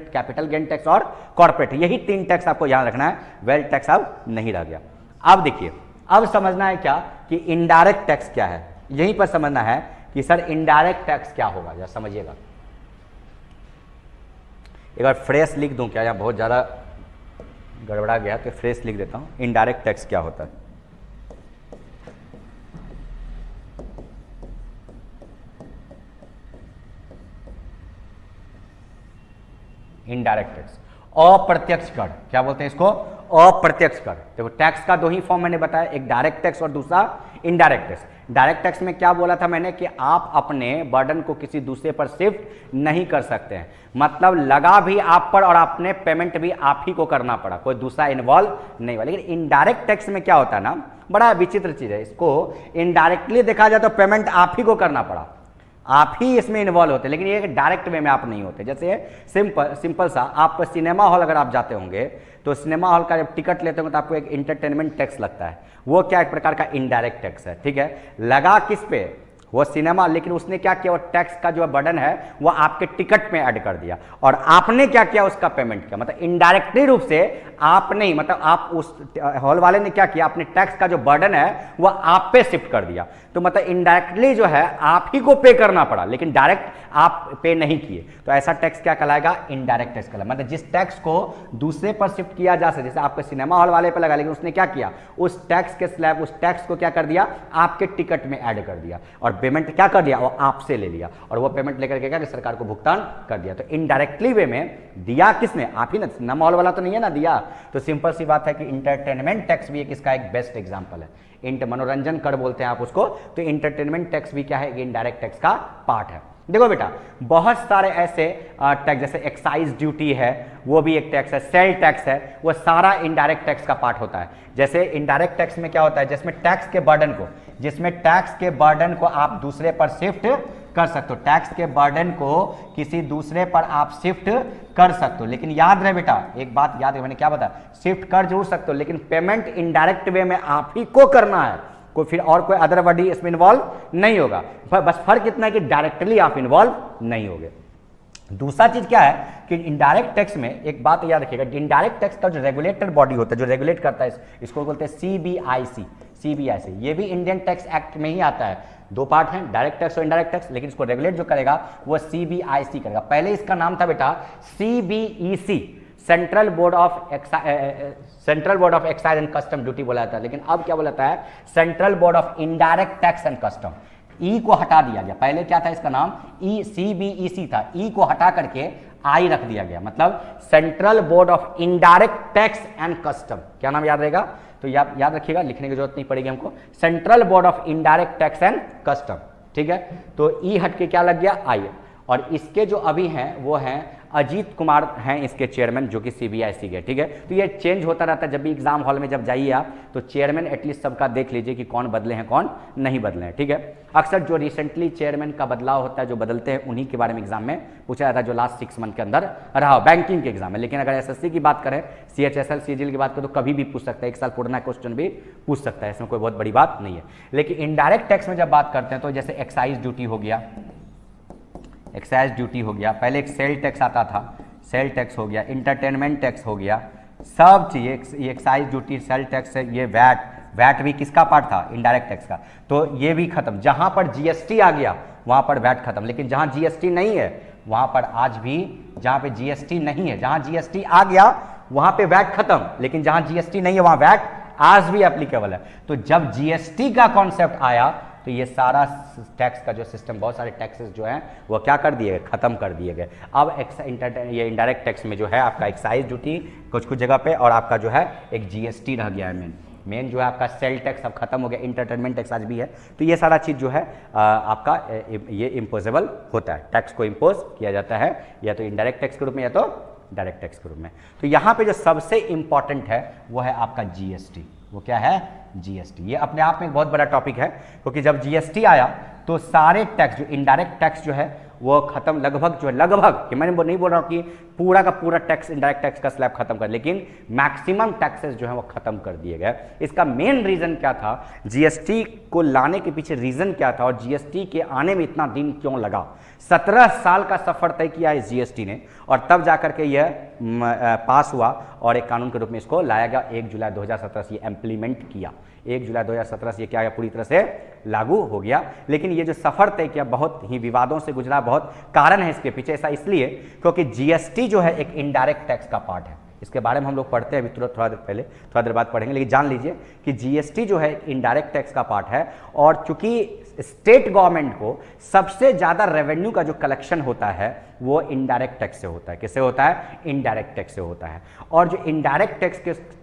capital gain tax और कॉर्पोरेट, यही 3 टैक्स आपको याद रखना है, वेल्थ टैक्स अब नहीं रह गया। अब देखिए, अब समझना है क्या कि इनडायरेक्ट टैक्स क्या है, यहीं पर समझना है कि सर इनडायरेक्ट टैक्स क्या होगा, जरा समझिएगा। एक बार फ्रेश लिख दूं क्या, यहाँ बहुत ज़्यादा गड़बड़ा गया, तो फ्रेश लिख देता हूँ। इनडायरेक्ट टैक्स क्या होता है? इनडायरेक्ट टैक्स, अप्रत्यक्ष कर, क्या बोलते हैं इसको? अप्रत्यक्ष कर। देखो टैक्स का 2 ही फॉर्म मैंने बताया, एक डायरेक्ट टैक्स और दूसरा इनडायरेक्ट टैक्स। डायरेक्ट टैक्स में क्या बोला था मैंने कि आप अपने बर्डन को किसी दूसरे पर शिफ्ट नहीं कर सकते हैं, मतलब लगा भी आप पर और आपने पेमेंट भी आप ही को करना पड़ा, कोई दूसरा इन्वॉल्व नहीं हुआ। लेकिन इनडायरेक्ट टैक्स में क्या होता है ना, बड़ा विचित्र चीज है, इसको इनडायरेक्टली देखा जाए तो पेमेंट आप ही को करना पड़ा, आप ही इसमें इन्वॉल्व होते, लेकिन ये डायरेक्ट वे में आप नहीं होते। जैसे सिंपल सा, आप सिनेमा हॉल अगर आप जाते होंगे तो सिनेमा हॉल का जब टिकट लेते होंगे तो आपको एक एंटरटेनमेंट टैक्स लगता है, वो क्या एक प्रकार का इनडायरेक्ट टैक्स है, ठीक है। लगा किस पे? वो सिनेमा, लेकिन उसने क्या किया, वो टैक्स का जो बर्डन है वो आपके टिकट में ऐड कर दिया, और आपने क्या किया, उसका पेमेंट किया। मतलब इनडायरेक्टली रूप से आप नहीं, मतलब आप उस हॉल वाले ने क्या किया, अपने टैक्स का जो बर्डन है वो आप पे शिफ्ट कर दिया। तो मतलब इनडायरेक्टली जो है आप ही को पे करना पड़ा, लेकिन डायरेक्ट आप पे नहीं किए, तो ऐसा टैक्स क्या कहलाएगा? इनडायरेक्ट टैक्स कहलाएगा। मतलब जिस टैक्स को दूसरे पर शिफ्ट किया जा सके, जैसे आपके सिनेमा हॉल वाले पे लगा, लेकिन उसने क्या किया, उस टैक्स के स्लैब, उस टैक्स को क्या कर दिया, आपके टिकट में ऐड कर दिया, और पेमेंट क्या कर दिया, वो आपसे ले लिया, और वो पेमेंट लेकर के क्या कि सरकार को भुगतान कर दिया। तो इनडायरेक्टली वे में दिया किसने? आप ही ना, सिनेमा हॉल वाला तो नहीं है ना दिया। तो सिंपल सी बात है कि इंटरटेनमेंट टैक्स भी इसका एक बेस्ट एग्जांपल है। मनोरंजन कर बोलते हैं आप उसको, तो इंटरटेनमेंट टैक्स भी क्या है, इनडायरेक्ट टैक्स का पार्ट है। देखो बेटा, बहुत सारे ऐसे टैक्स, जैसे एक्साइज ड्यूटी है, वो भी एक टैक्स है, सेल टैक्स है, वो सारा इनडायरेक्ट टैक्स का पार्ट होता है। जैसे इनडायरेक्ट टैक्स में क्या होता है, जिसमें टैक्स के बर्डन को आप दूसरे पर शिफ्ट कर सकते हो, टैक्स के बर्डन को किसी दूसरे पर आप शिफ्ट कर सकते हो। लेकिन याद रहे बेटा, एक बात याद है, मैंने क्या बताया, शिफ्ट कर जरूर सकते हो, लेकिन पेमेंट इनडायरेक्ट वे में आप ही को करना है, कोई फिर और कोई अदर बॉडी इसमें इन्वॉल्व नहीं होगा। बस फर्क इतना है कि डायरेक्टली आप इन्वॉल्व नहीं होगे। दूसरा चीज क्या है कि इनडायरेक्ट टैक्स में एक बात याद रखिएगा, इनडायरेक्ट टैक्स का जो रेगुलेटर बॉडी होता है, जो रेगुलेट करता है, इसको बोलते हैं सीबीआईसी। ये भी इंडियन टैक्स एक्ट में ही आता है। 2 पार्ट हैं, डायरेक्ट टैक्स और इनडायरेक्ट टैक्स, लेकिन इसको रेगुलेट जो करेगा वो सीबीआईसी करेगा। पहले इसका नाम था बेटा CBEC, central board of excise and custom duty बोला जाता है, लेकिन अब क्या बोला जाता है, central board of indirect tax and custom. E को हटा दिया गया, पहले क्या था इसका नाम, ई सीबीईसी था, ई को हटा करके आई रख दिया गया, मतलब central board of indirect tax and custom. क्या नाम याद रहेगा? तो याद रखिएगा, लिखने की जरूरत नहीं पड़ेगी हमको, central board of indirect tax and custom, ठीक है। तो ई हट के क्या लग गया, आई। और इसके जो अभी हैं वो हैं अजीत कुमार हैं इसके चेयरमैन, जो कि सीबीआईसी के, ठीक है। तो ये चेंज होता रहता है, जब भी एग्जाम हॉल में जब जाइए आप, तो चेयरमैन एटलीस्ट सबका देख लीजिए कि कौन बदले हैं कौन नहीं बदले हैं, ठीक है। अक्सर जो रिसेंटली चेयरमैन का बदलाव होता है, जो बदलते हैं, उन्हीं के बारे में एग्जाम में पूछा जाता है, जो लास्ट 6 मंथ के अंदर रहा हो बैंकिंग के एग्जाम में। लेकिन अगर एसएससी की बात करें, सीएचएसएल सीजीएल की बात करें, तो कभी भी पूछ सकता है, 1 साल पुराना क्वेश्चन भी पूछ सकता है, इसमें कोई बहुत बड़ी बात नहीं है। लेकिन इनडायरेक्ट टैक्स में जब बात करते हैं, तो जैसे एक्साइज ड्यूटी हो गया, पहले एक सेल टैक्स आता था, सेल टैक्स हो गया, इंटरटेनमेंट टैक्स हो गया, सब चीज़, ये एक्साइज ड्यूटी, सेल टैक्स है, ये वैट भी किसका पार्ट था, इनडायरेक्ट टैक्स का, तो ये भी खत्म। जहां पर जीएसटी आ गया वहां पर वैट खत्म, लेकिन जहां जीएसटी नहीं है वहां पर आज भी, जहां पे जीएसटी नहीं है, जहां जीएसटी आ गया वहां पे वैट खत्म, लेकिन जहां जीएसटी नहीं है वहां वैट आज भी एप्लीकेबल है। तो जब जीएसटी का कॉन्सेप्ट आया तो ये सारा टैक्स का जो सिस्टम, बहुत सारे टैक्सेस जो हैं वो क्या कर दिए गए, खत्म कर दिए गए। अब ये इनडायरेक्ट टैक्स में जो है आपका एक्साइज ड्यूटी कुछ जगह पे, और आपका जो है एक जीएसटी रह गया है, मेन जो है आपका सेल टैक्स अब खत्म हो गया, इंटरटेनमेंट टैक्स आज भी है। तो ये सारा चीज़ जो है आपका ये इम्पोजेबल होता है, टैक्स को इम्पोज किया जाता है या तो इनडायरेक्ट टैक्स के रूप में या तो डायरेक्ट टैक्स के रूप में। तो यहाँ पे जो सबसे इंपॉर्टेंट है वो है आपका जीएसटी। वो क्या है, जीएसटी। ये अपने आप में एक बहुत बड़ा टॉपिक है, क्योंकि जब जीएसटी आया तो सारे टैक्स, जो इनडायरेक्ट टैक्स जो है वो खत्म, लगभग जो है, लगभग, कि मैंने नहीं बोल रहा हूँ कि पूरा का पूरा टैक्स, इनडायरेक्ट टैक्स का स्लैब खत्म कर, लेकिन मैक्सिमम टैक्सेस जो है वो खत्म कर दिए गए। इसका मेन रीजन क्या था, जीएसटी को लाने के पीछे रीजन क्या था और जीएसटी के आने में इतना दिन क्यों लगा। 17 साल का सफर तय किया इस जीएसटी ने और तब जाकर के यह पास हुआ और एक कानून के रूप में इसको लाया गया। 1 जुलाई 2017 से ये इम्प्लीमेंट किया, 1 जुलाई 2017 से ये क्या पूरी तरह से लागू हो गया। लेकिन ये जो सफर तय किया बहुत ही विवादों से गुजरा, बहुत कारण है इसके पीछे। ऐसा इसलिए क्योंकि जीएसटी जो है एक इनडायरेक्ट टैक्स का पार्ट है। इसके बारे में हम लोग पढ़ते हैं अभी तुरंत, थोड़ा देर पहले, थोड़ा देर बाद पढ़ेंगे, लेकिन जान लीजिए कि जीएसटी जो है इनडायरेक्ट टैक्स का पार्ट है। और चूंकि स्टेट गवर्नमेंट को सबसे ज्यादा रेवेन्यू का जो कलेक्शन होता है वो इनडायरेक्ट टैक्स से होता है। किससे होता है? इनडायरेक्ट टैक्स से होता है। और जो इनडायरेक्ट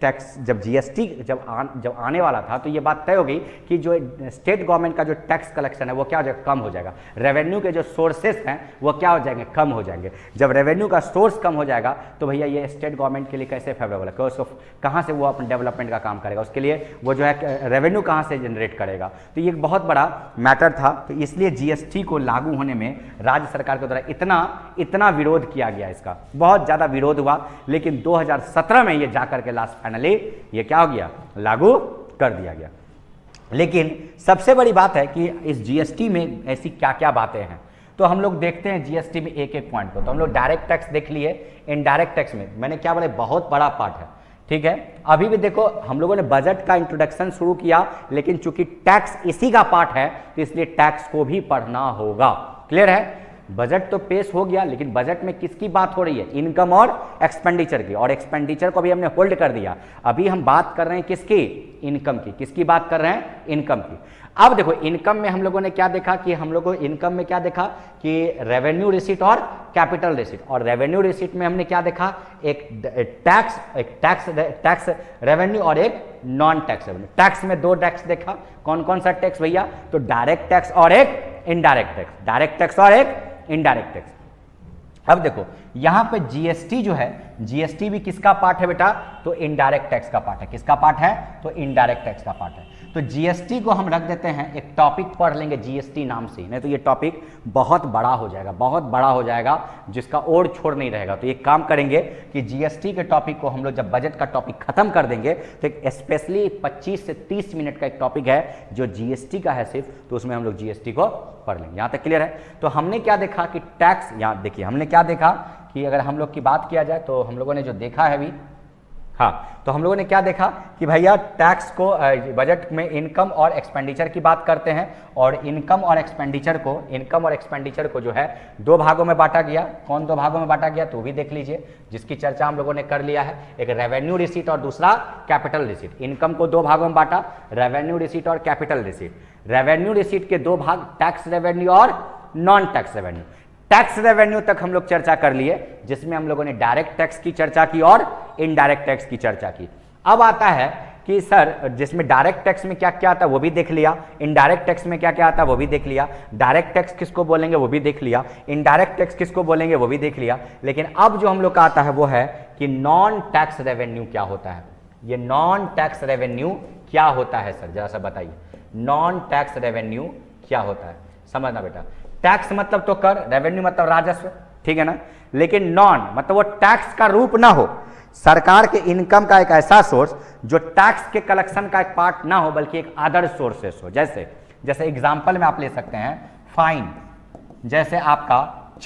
टैक्स जब जीएसटी जब आने वाला था तो ये बात तय हो गई कि जो स्टेट गवर्नमेंट का जो टैक्स कलेक्शन है वो क्या हो जाएगा? कम हो जाएगा। रेवेन्यू के जो सोर्सेस हैं वो क्या हो जाएंगे? कम हो जाएंगे। जब रेवेन्यू का सोर्स कम हो जाएगा तो भैया ये स्टेट गवर्नमेंट के लिए कैसे फेवरेबल है? उसको कहाँ से वो अपने डेवलपमेंट का काम करेगा? उसके लिए वो जो है रेवेन्यू कहाँ से जनरेट करेगा? तो ये एक बहुत बड़ा मैटर था। तो इसलिए जीएसटी को लागू होने में राज्य सरकार के द्वारा इतना विरोध किया गया, इसका बहुत ज्यादा विरोध हुआ। लेकिन 2017 में ये जाकर के लास्ट फाइनली ये क्या हो गया? लागू कर दिया गया। लेकिन सबसे बड़ी बात है कि इस जीएसटी में ऐसी क्या क्या बातें हैं, तो हम लोग देखते हैं जीएसटी में एक एक पॉइंट को। तो हम लोग डायरेक्ट टैक्स देख लिए, इनडायरेक्ट टैक्स में मैंने क्या बोला, बहुत बड़ा पार्ट है, ठीक है। अभी भी देखो हम लोगों ने बजट का इंट्रोडक्शन शुरू किया, लेकिन चूंकि टैक्स इसी का पार्ट है तो इसलिए टैक्स को भी पढ़ना होगा। क्लियर है? बजट तो पेश हो गया, लेकिन बजट में किसकी बात हो रही है? इनकम और एक्सपेंडिचर की। और एक्सपेंडिचर को भी हमने होल्ड कर दिया। अभी हम बात कर रहे हैं किसकी? इनकम की। किसकी बात कर रहे हैं? इनकम की। अब देखो इनकम में हम लोगों ने क्या देखा कि हम लोगों इनकम में क्या देखा कि रेवेन्यू रिसीट और कैपिटल रिसीट। और रेवेन्यू रिसीट में हमने क्या देखा? एक टैक्स रेवेन्यू और एक नॉन टैक्स रेवेन्यू। टैक्स में दो टैक्स देखा। कौन कौन सा टैक्स भैया? तो डायरेक्ट टैक्स और एक इनडायरेक्ट टैक्स। डायरेक्ट टैक्स और एक इनडायरेक्ट टैक्स। अब देखो यहां पे जीएसटी जो है, जीएसटी भी किसका पार्ट है बेटा? तो इनडायरेक्ट टैक्स का पार्ट है। किसका पार्ट है? तो इनडायरेक्ट टैक्स का पार्ट है। तो जीएसटी को हम रख देते हैं, एक टॉपिक पढ़ लेंगे जीएसटी नाम से, नहीं तो ये टॉपिक बहुत बड़ा हो जाएगा, बहुत बड़ा हो जाएगा, जिसका ओर छोड़ नहीं रहेगा। तो एक काम करेंगे कि जीएसटी के टॉपिक को हम लोग जब बजट का टॉपिक खत्म कर देंगे तो एक स्पेशली 25 से 30 मिनट का एक टॉपिक है जो जीएसटी का है सिर्फ, तो उसमें हम लोग जीएसटी को पढ़ लेंगे। यहां तक क्लियर है? तो हमने क्या देखा कि टैक्स, यहां देखिए हमने क्या देखा कि अगर हम लोग की बात किया जाए तो हम लोगों ने जो देखा है अभी, हाँ, तो हम लोगों ने क्या देखा कि भैया टैक्स को बजट में इनकम और एक्सपेंडिचर की बात करते हैं, और इनकम और एक्सपेंडिचर को जो है दो भागों में बांटा गया। कौन दो भागों में बांटा गया? तो भी देख लीजिए, जिसकी चर्चा हम लोगों ने कर लिया है। एक रेवेन्यू रिसीट और दूसरा कैपिटल रिसीट। इनकम को दो भागों में बांटा, रेवेन्यू रिसीट और कैपिटल रिसीट। रेवेन्यू रिसीट के दो भाग, टैक्स रेवेन्यू और non tax revenue. Tax revenue तक हम लोग चर्चा कर लिए, जिसमें हम लोगों ने डायरेक्ट टैक्स की चर्चा की और इनडायरेक्ट टैक्स की चर्चा की। अब आता है कि सर जिसमें डायरेक्ट टैक्स में क्या क्या आता है वो भी देख लिया, इनडायरेक्ट टैक्स में क्या क्या आता है वो भी देख लिया, डायरेक्ट टैक्स किसको बोलेंगे वो भी देख लिया, इनडायरेक्ट टैक्स किसको बोलेंगे वो भी देख लिया। लेकिन अब जो हम लोग का आता है वो है कि नॉन टैक्स रेवेन्यू क्या होता है। ये नॉन टैक्स रेवेन्यू क्या होता है सर, जरा सा बताइए। नॉन टैक्स रेवेन्यू क्या होता है, समझना बेटा। टैक्स मतलब तो कर, रेवेन्यू मतलब राजस्व, ठीक है ना। लेकिन नॉन मतलब वो टैक्स का रूप ना हो, सरकार के इनकम का एक ऐसा सोर्स जो टैक्स के कलेक्शन का एक पार्ट ना हो, बल्कि एक अदर सोर्सेस हो। जैसे एग्जांपल में आप ले सकते हैं फाइन, जैसे आपका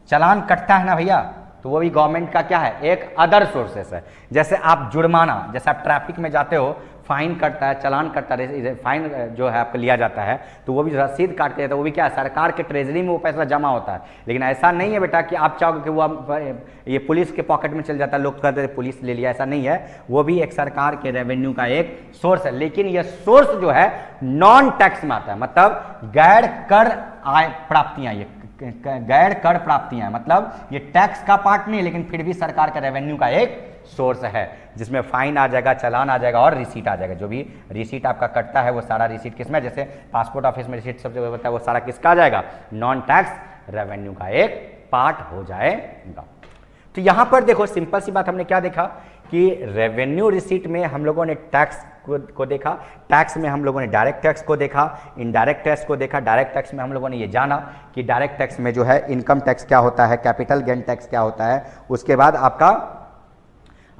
चालान कटता है ना भैया, तो वो भी गवर्नमेंट का क्या है? एक अदर सोर्सेस है। जैसे आप जुर्माना, जैसे आप ट्रैफिक में जाते हो, फाइन कटता है, चालान कटता है, फाइन जो है आपको लिया जाता है, तो वो भी रसीद काट के, तो वो भी क्या है? सरकार के ट्रेजरी में वो पैसा जमा होता है। लेकिन ऐसा नहीं है बेटा कि आप चाहोगे कि वो ये पुलिस के पॉकेट में चल जाता है, लोग कहते हैं पुलिस ले लिया, ऐसा नहीं है। वो भी एक सरकार के रेवेन्यू का एक सोर्स है। लेकिन यह सोर्स जो है नॉन टैक्स में आता है, मतलब गैर कर आय प्राप्तियां, ये गैर कर प्राप्तियां, मतलब ये टैक्स का पार्ट नहीं, लेकिन फिर भी सरकार का रेवेन्यू का एक सोर्स है, जिसमें फाइन आ जाएगा, चालान आ जाएगा और रिसीट आ जाएगा। जो भी रिसीट आपका कटता है वो सारा रिसीट किसमें, जैसे पासपोर्ट ऑफिस में रिसीट सब जो होता है वो सारा किसका आ जाएगा? नॉन टैक्स रेवेन्यू का एक पार्ट हो जाएगा। तो यहां पर देखो सिंपल सी बात, हमने क्या देखा कि रेवेन्यू रिसीट में हम लोगों ने टैक्स को देखा, टैक्स में हम लोगों ने डायरेक्ट टैक्स को देखा, इनडायरेक्ट टैक्स को देखा। डायरेक्ट टैक्स में हम लोगों ने ये जाना कि डायरेक्ट टैक्स में जो है इनकम टैक्स क्या होता है, कैपिटल गेन टैक्स क्या होता है, उसके बाद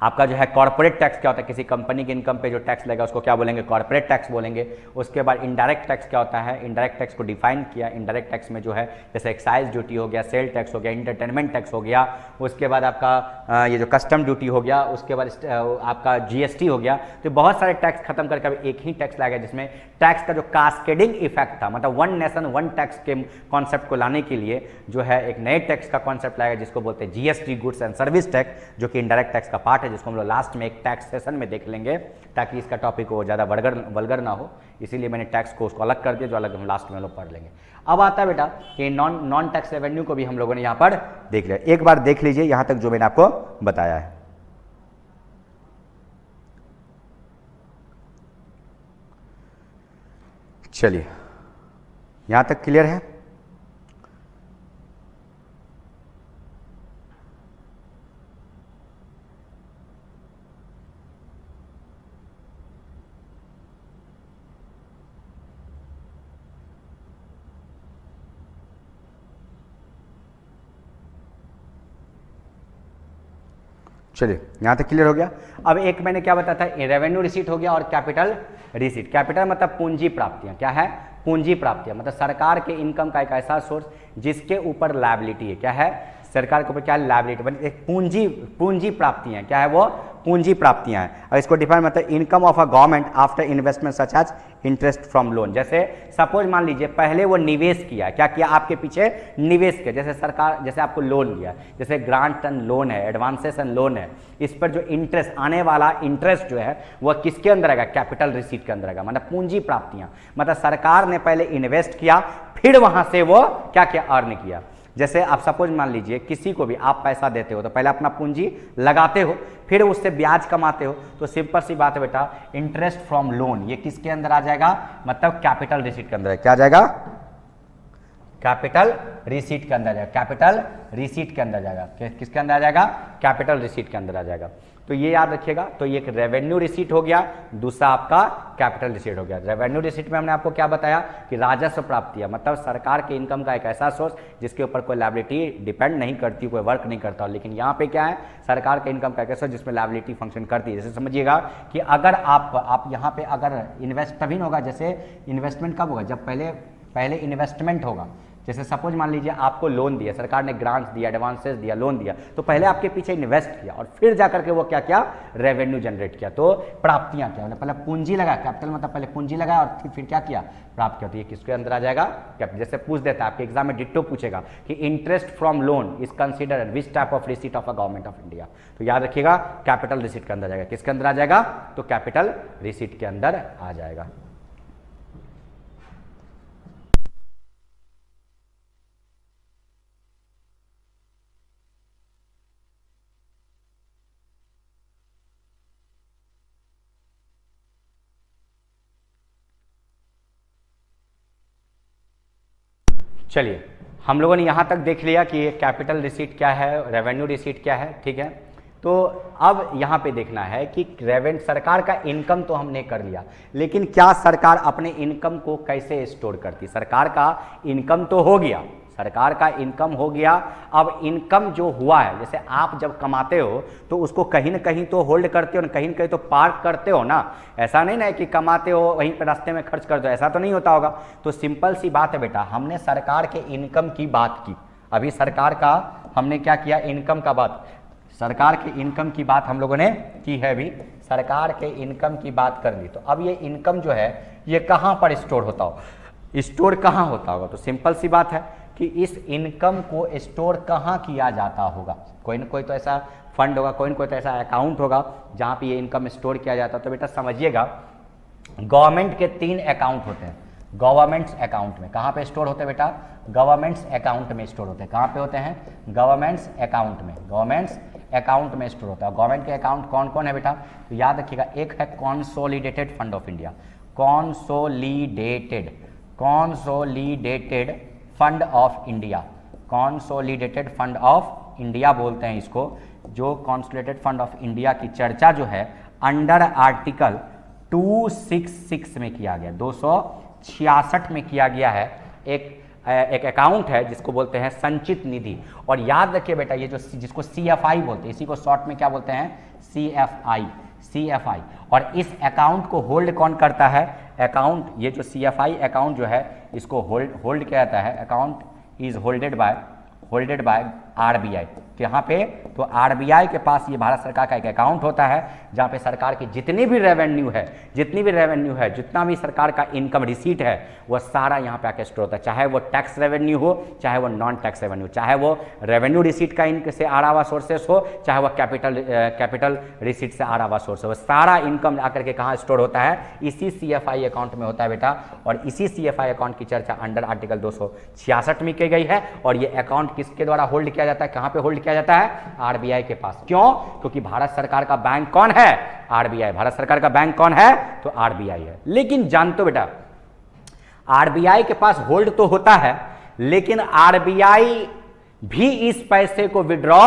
आपका जो है कॉर्पोरेट टैक्स क्या होता है, किसी कंपनी की इनकम पे जो टैक्स लगेगा उसको क्या बोलेंगे, कॉर्पोरेट टैक्स बोलेंगे। उसके बाद इनडायरेक्ट टैक्स क्या होता है, इनडायरेक्ट टैक्स को डिफाइन किया। इनडायरेक्ट टैक्स में जो है जैसे एक्साइज ड्यूटी हो गया, सेल टैक्स हो गया, एंटरटेनमेंट टैक्स हो गया, उसके बाद आपका ये जो कस्टम ड्यूटी हो गया, उसके बाद आपका जीएसटी हो गया। तो बहुत सारे टैक्स खत्म करके अब एक ही टैक्स लाया गया जिसमें टैक्स का जो कास्केडिंग इफेक्ट था, मतलब वन नेशन वन टैक्स के कॉन्सेप्ट को लाने के लिए जो है एक नए टैक्स का कॉन्सेप्ट लाया गया जिसको बोलते हैं GST, goods and service tax, जो कि इनडायरेक्ट टैक्स का पार्ट है, जिसको हम लोग लास्ट में एक टैक्स सेशन में देख लेंगे ताकि इसका टॉपिक वो ज़्यादा वल्गर ना हो, इसीलिए मैंने टैक्स को उसको अलग कर दिया, जो अलग हम लास्ट में लोग पढ़ लेंगे। अब आता है बेटा कि नॉन टैक्स रेवेन्यू को भी हम लोगों ने यहाँ पर देख लिया। एक बार देख लीजिए यहाँ तक जो मैंने आपको बताया है। चलिए यहाँ तक क्लियर है। चलिए यहाँ तक क्लियर हो गया। अब एक मैंने क्या बताया था, रेवेन्यू रिसीट हो गया और कैपिटल रिसीट। कैपिटल मतलब पूंजी प्राप्तियां, क्या है, पूंजी प्राप्तियां, मतलब सरकार के इनकम का एक ऐसा सोर्स जिसके ऊपर लायबिलिटी है, क्या है, सरकार के ऊपर क्या लायबिलिटी, एक पूंजी प्राप्तियां, क्या है वो, पूंजी प्राप्तियां हैं। और इसको डिफाइन मतलब income of a government after investment such as interest from loan. जैसे सपोज मान लीजिए पहले वो निवेश किया, क्या किया, आपके पीछे निवेश किया, जैसे सरकार, जैसे आपको लोन दिया, जैसे ग्रांट एंड लोन है, एडवांसेस एंड लोन है, इस पर जो इंटरेस्ट आने वाला इंटरेस्ट जो है वह किसके अंदर आएगा, कैपिटल रिसीट के अंदर आएगा। मतलब पूंजी प्राप्तियां, मतलब सरकार ने पहले इन्वेस्ट किया फिर वहां से वो क्या क्या अर्न किया। जैसे आप सपोज मान लीजिए किसी को भी आप पैसा देते हो तो पहले अपना पूंजी लगाते हो, फिर उससे ब्याज कमाते हो, तो सिंपल सी बात है बेटा, इंटरेस्ट फ्रॉम लोन ये किसके अंदर आ जाएगा, मतलब कैपिटल रिसीट के अंदर है। क्या आ जाएगा, कैपिटल रिसीट के अंदर जाएगा, कैपिटल रिसीट के अंदर जाएगा, किसके अंदर आ जाएगा, कैपिटल रिसीट के अंदर आ जाएगा। तो ये याद रखिएगा। तो ये एक रेवेन्यू रिसीट हो गया, दूसरा आपका कैपिटल रिसीट हो गया। रेवेन्यू रिसीट में हमने आपको क्या बताया कि राजस्व प्राप्तियां, मतलब सरकार के इनकम का एक ऐसा सोर्स जिसके ऊपर कोई लायबिलिटी डिपेंड नहीं करती, कोई वर्क नहीं करता। लेकिन यहाँ पे क्या है, सरकार के इनकम का एक ऐसा जिसमें लायबिलिटी फंक्शन करती है। जैसे समझिएगा कि अगर आप यहाँ पे अगर इन्वेस्ट तभी होगा, जैसे इन्वेस्टमेंट कब होगा, जब पहले इन्वेस्टमेंट होगा। जैसे सपोज मान लीजिए आपको लोन दिया, सरकार ने ग्रांट्स दिया, एडवांसेस दिया, लोन दिया, तो पहले आपके पीछे इन्वेस्ट किया और फिर जाकर के वो क्या किया, रेवेन्यू जनरेट किया। तो प्राप्तियां क्या, पहले पूंजी लगा, कैपिटल मतलब पहले पूंजी लगाया और फिर क्या किया, प्राप्त किया। तो ये किसके अंदर आ जाएगा, जैसे पूछ देता है आपके एग्जाम में, डिट्टो पूछेगा कि interest from loan is considered which type of receipt of a government of India. तो याद रखिएगा कैपिटल रिसीट के अंदर जाएगा। किसके अंदर आ जाएगा, तो कैपिटल रिसीट के अंदर आ जाएगा। चलिए हम लोगों ने यहाँ तक देख लिया कि कैपिटल रिसीट क्या है, रेवेन्यू रिसीट क्या है, ठीक है। तो अब यहाँ पे देखना है कि सरकार का इनकम तो हमने कर लिया, लेकिन क्या सरकार अपने इनकम को कैसे स्टोर करती। सरकार का इनकम तो हो गया, सरकार का इनकम हो गया। अब इनकम जो हुआ है, जैसे आप जब कमाते हो तो उसको कहीं ना कहीं तो होल्ड करते हो, कहीं ना कहीं तो पार्क करते हो ना। ऐसा नहीं ना कि कमाते हो वहीं पर रास्ते में खर्च कर दो, ऐसा तो नहीं होता होगा। तो सिंपल सी बात है बेटा, हमने सरकार के इनकम की बात की, अभी सरकार का हमने क्या किया, इनकम का बात, सरकार के इनकम की बात हम लोगों ने की है, अभी सरकार के इनकम की बात कर ली। तो अब ये इनकम जो है ये कहाँ पर स्टोर होता हो, स्टोर कहाँ होता होगा। तो सिंपल सी बात है कि इस इनकम को स्टोर कहाँ किया जाता होगा, कोई ना कोई तो ऐसा फंड होगा, कोई ना कोई तो ऐसा अकाउंट होगा जहाँ पे ये इनकम स्टोर किया जाता है। तो बेटा समझिएगा, गवर्नमेंट के 3 अकाउंट होते हैं। गवर्नमेंट्स अकाउंट में कहाँ पे स्टोर होते हैं बेटा, गवर्नमेंट्स अकाउंट में स्टोर होते हैं। कहाँ पे होते हैं, गवर्नमेंट्स अकाउंट में, गवर्नमेंट्स अकाउंट में स्टोर होता है। गवर्नमेंट के अकाउंट कौन कौन है बेटा, तो याद रखिएगा, एक है consolidated fund of India, consolidated fund of India, consolidated fund of India बोलते हैं इसको, जो कॉन्सोलिडेटेड फंड ऑफ इंडिया की चर्चा जो है अंडर आर्टिकल 266 में किया गया, 266 में किया गया है। एक अकाउंट है जिसको बोलते हैं संचित निधि, और याद रखिए बेटा ये जो जिसको CFI बोलते हैं, इसी को शॉर्ट में क्या बोलते हैं, CFI। और इस अकाउंट को होल्ड कौन करता है, अकाउंट, ये जो CFI अकाउंट जो है इसको होल्ड किया जाता है, account is holded by RBI। तो यहाँ पे तो RBI के पास ये भारत सरकार का एक अकाउंट होता है जहाँ पे सरकार की जितनी भी रेवेन्यू है, जितना भी सरकार का इनकम रिसीट है वो सारा यहाँ पे आके स्टोर होता है, चाहे वो टैक्स रेवेन्यू हो, चाहे वो नॉन टैक्स रेवेन्यू, चाहे वो रेवेन्यू रिसीट का इनके से आ रहा हुआ सोर्सेस हो, चाहे वो कैपिटल रिसीट से आ रहा हुआ सोर्स हो, सारा इनकम आकर के कहाँ स्टोर होता है, इसी CFI अकाउंट में होता है बेटा। और इसी CFI अकाउंट की चर्चा अंडर आर्टिकल 266 में की गई है। और ये अकाउंट किसके द्वारा होल्ड किया जाता है, कहाँ पे होल्ड किया जाता है, RBI के पास। क्यों? क्योंकि भारत सरकार का बैंक कौन है, RBI। भारत सरकार का बैंक कौन है, तो RBI है। लेकिन जानते हो बेटा RBI के पास होल्ड तो होता है, लेकिन RBI भी इस पैसे को विड्रॉ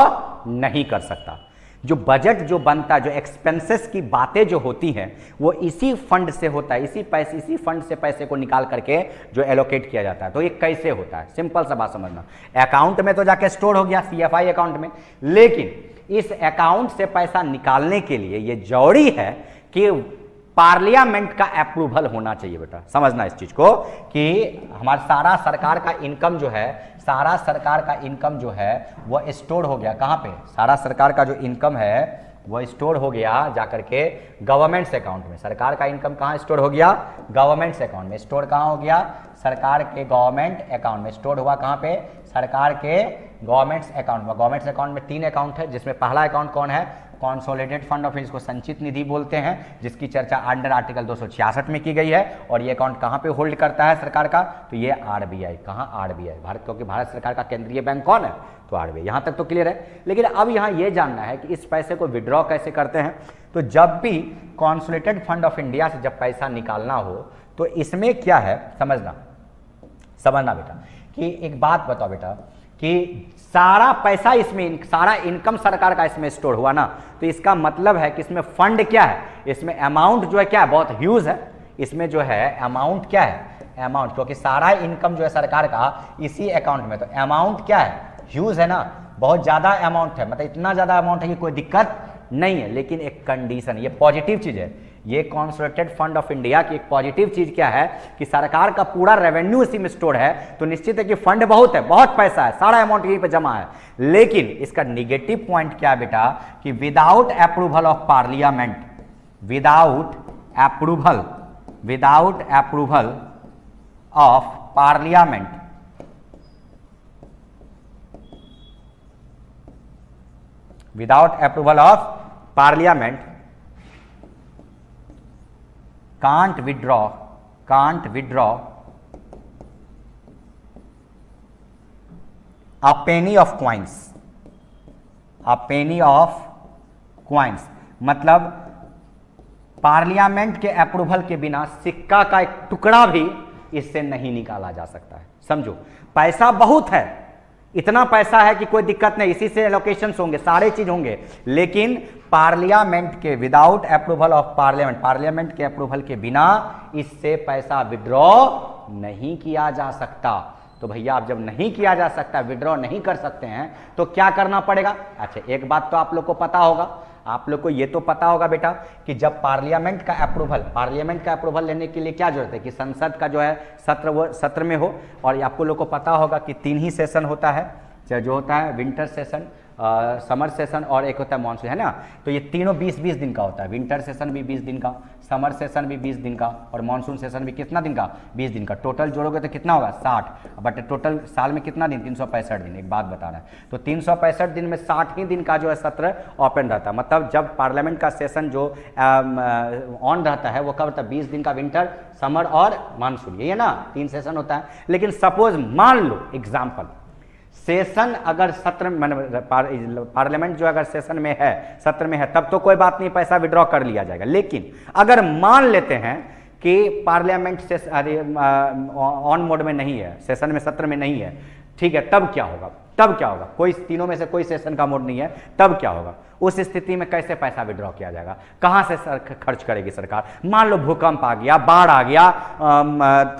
नहीं कर सकता। जो बजट जो बनता है, जो एक्सपेंसेस की बातें जो होती हैं वो इसी फंड से होता है, इसी फंड से पैसे को निकाल करके जो एलोकेट किया जाता है। तो ये कैसे होता है, सिंपल सा बात समझना। अकाउंट में तो जाके स्टोर हो गया CFI अकाउंट में, लेकिन इस अकाउंट से पैसा निकालने के लिए ये जरूरी है कि पार्लियामेंट का अप्रूवल होना चाहिए बेटा। समझना इस चीज को कि हमारा सारा सरकार का इनकम जो है वो स्टोर हो गया कहाँ पे, सारा सरकार का जो इनकम है वो स्टोर हो गया जाकर के गवर्नमेंट्स अकाउंट में। सरकार का इनकम कहाँ स्टोर हो गया, गवर्नमेंट्स अकाउंट में। स्टोर कहाँ हो गया, सरकार के गवर्नमेंट अकाउंट में। स्टोर हुआ कहाँ पे, सरकार के गवर्नमेंट्स अकाउंट में। गवर्नमेंट्स अकाउंट में 3 अकाउंट है, जिसमें पहला अकाउंट कौन है, कॉन्सोलिडेटेड फंड ऑफ, इसको संचित निधि बोलते हैं, जिसकी चर्चा अंडर आर्टिकल 266 में की गई है। और ये अकाउंट कहाँ पे होल्ड करता है सरकार का, तो ये RBI। कहाँ, RBI, भारत, क्योंकि भारत सरकार का केंद्रीय बैंक कौन है, तो RBI। यहाँ तक तो क्लियर है। लेकिन अब यहाँ ये जानना है कि इस पैसे को विड्रॉ कैसे करते हैं। तो जब भी कॉन्सोलिडेटेड फंड ऑफ इंडिया से जब पैसा निकालना हो तो इसमें क्या है, समझना बेटा कि एक बात बताओ बेटा कि सारा पैसा इसमें, सारा इनकम सरकार का इसमें स्टोर हुआ ना, तो इसका मतलब है कि इसमें फंड क्या है, इसमें अमाउंट जो है क्या है, बहुत ह्यूज है। इसमें जो है अमाउंट क्या है, अमाउंट, क्योंकि सारा इनकम जो है सरकार का इसी अकाउंट में, तो अमाउंट क्या है, ह्यूज है ना, बहुत ज्यादा अमाउंट है। मतलब इतना ज्यादा अमाउंट है कि कोई दिक्कत नहीं है। लेकिन एक कंडीशन, ये पॉजिटिव चीज है, ये कॉन्सोलिडेटेड फंड ऑफ इंडिया की एक पॉजिटिव चीज क्या है कि सरकार का पूरा रेवेन्यू इसी में स्टोर है, तो निश्चित है कि फंड बहुत है, बहुत पैसा है, सारा अमाउंट यहीं पे जमा है। लेकिन इसका निगेटिव पॉइंट क्या है बेटा कि without approval of parliament, without approval of parliament, without approval of parliament can't withdraw a penny of coins। मतलब पार्लियामेंट के अप्रूवल के बिना सिक्का का एक टुकड़ा भी इससे नहीं निकाला जा सकता है। समझो, पैसा बहुत है, इतना पैसा है कि कोई दिक्कत नहीं, इसी से एलोकेशंस होंगे, सारे चीज होंगे, लेकिन पार्लियामेंट के विदाउट अप्रूवल ऑफ पार्लियामेंट के अप्रूवल के बिना इससे पैसा विड्रॉ नहीं किया जा सकता। तो भैया अब जब नहीं किया जा सकता, विड्रॉ नहीं कर सकते हैं, तो क्या करना पड़ेगा। अच्छा, एक बात तो आप लोग को पता होगा, आप लोग को ये तो पता होगा बेटा कि जब पार्लियामेंट का अप्रूवल लेने के लिए क्या जरूरत है कि संसद का जो है सत्र में हो। और आपको लोग को पता होगा कि 3 ही सेशन होता है, जो होता है विंटर सेशन, समर सेशन और एक होता है मानसून, है ना। तो ये तीनों 20-20 दिन का होता है। विंटर सेशन भी 20 दिन का, समर सेशन भी 20 दिन का, और मानसून सेशन भी कितना दिन का, 20 दिन का। टोटल जोड़ोगे तो कितना होगा, 60। बट टोटल साल में कितना दिन, 365 दिन। एक बात बता रहे हैं, तो 365 दिन में 60 ही दिन का जो है सत्र ओपन रहता है। मतलब जब पार्लियामेंट का सेशन जो ऑन रहता है वो कब रहता है, 20 दिन का विंटर, समर और मानसून, ये है ना, 3 सेशन होता है। लेकिन सपोज मान लो एग्जाम्पल, सेशन अगर सत्र पार्लियामेंट जो अगर सेशन में है, सत्र में है, तब तो कोई बात नहीं, पैसा विड्रॉ कर लिया जाएगा। लेकिन अगर मान लेते हैं कि पार्लियामेंट से ऑन मोड में नहीं है, सेशन में, सत्र में नहीं है, ठीक है, तब क्या होगा। तब क्या होगा? कोई तीनों में से कोई सेशन का मोड नहीं है, तब क्या होगा? उस स्थिति में कैसे पैसा विड्रॉ किया जाएगा? कहां से खर्च करेगी सरकार? मान लो भूकंप आ गया, बाढ़ आ गया,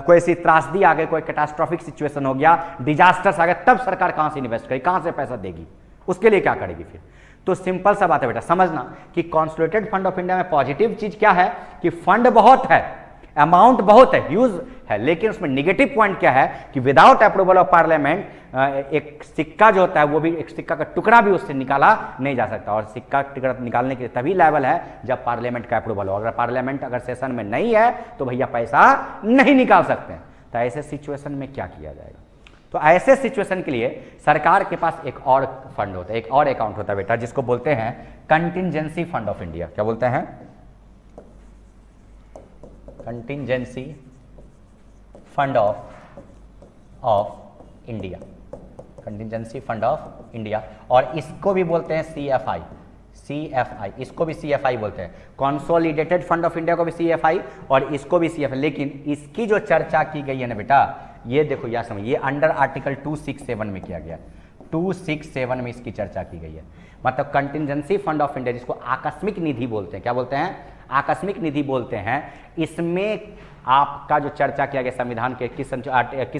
कोई ऐसी त्रासदी आ गई, कोई कैटास्ट्रॉफिक सिचुएशन हो गया, डिजास्टर्स आ गए, तब सरकार कहां से इन्वेस्ट करेगी, कहां से पैसा देगी? उसके लिए क्या करेगी फिर? तो सिंपल सा बात है बेटा, समझना कि कॉन्सोलिडेटेड फंड ऑफ इंडिया में पॉजिटिव चीज क्या है कि फंड बहुत है, अमाउंट बहुत है, ह्यूज है, लेकिन उसमें निगेटिव पॉइंट क्या है कि विदाउट अप्रूवल ऑफ पार्लियामेंट एक सिक्का जो होता है वो भी, एक सिक्का का टुकड़ा भी उससे निकाला नहीं जा सकता। और सिक्का टुकड़ा निकालने के लिए तभी लेवल है जब पार्लियामेंट का अप्रूवल हो। अगर पार्लियामेंट अगर सेशन में नहीं है तो भैया पैसा नहीं निकाल सकते। तो ऐसे सिचुएशन में क्या किया जाएगा? तो ऐसे सिचुएशन के लिए सरकार के पास एक और फंड होता है, एक और अकाउंट होता है बेटा, जिसको बोलते हैं कंटिजेंसी फंड ऑफ इंडिया। क्या बोलते हैं? Contingency fund of India, contingency fund of India. और इसको भी बोलते हैं CFI, इसको भी CFI बोलते हैं। कंसोलिडेटेड फंड ऑफ इंडिया को भी CFI और इसको भी CFI। लेकिन इसकी जो चर्चा की गई है ना बेटा, ये देखो, या समझ, ये अंडर आर्टिकल 267 में किया गया, 267 में इसकी चर्चा की गई है। मतलब कंटिजेंसी फंड ऑफ इंडिया, जिसको आकस्मिक निधि बोलते हैं, क्या बोलते हैं? आकस्मिक निधि बोलते हैं। इसमें आपका जो चर्चा किया गया संविधान के किस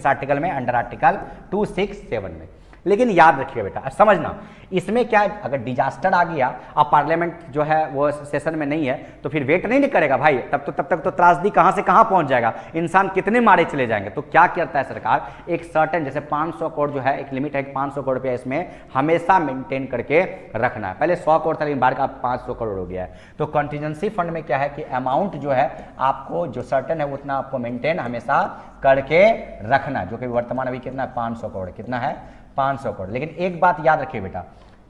आर्टिकल में? अंडर आर्टिकल 267 में। लेकिन याद रखिए बेटा, समझना, इसमें क्या है, अगर डिजास्टर आ गया, अब पार्लियामेंट जो है वो सेशन में नहीं है, तो फिर वेट नहीं करेगा भाई, तब तक तो त्रासदी कहां से कहां पहुंच जाएगा, इंसान कितने मारे चले जाएंगे। तो क्या करता है सरकार? एक सर्टेन, जैसे 500 करोड़ जो है, एक लिमिट है, 500 करोड़ रुपया इसमें हमेशा मेंटेन करके रखना है। पहले 100 करोड़ था, लेकिन बार का 500 करोड़ हो गया है। तो कंटिजेंसी फंड में क्या है कि अमाउंट जो है आपको जो सर्टेन है उतना आपको मेंटेन हमेशा करके रखना है, जो कि वर्तमान अभी कितना है? 500 करोड़। कितना है? 500 करोड़। लेकिन एक बात याद रखिए बेटा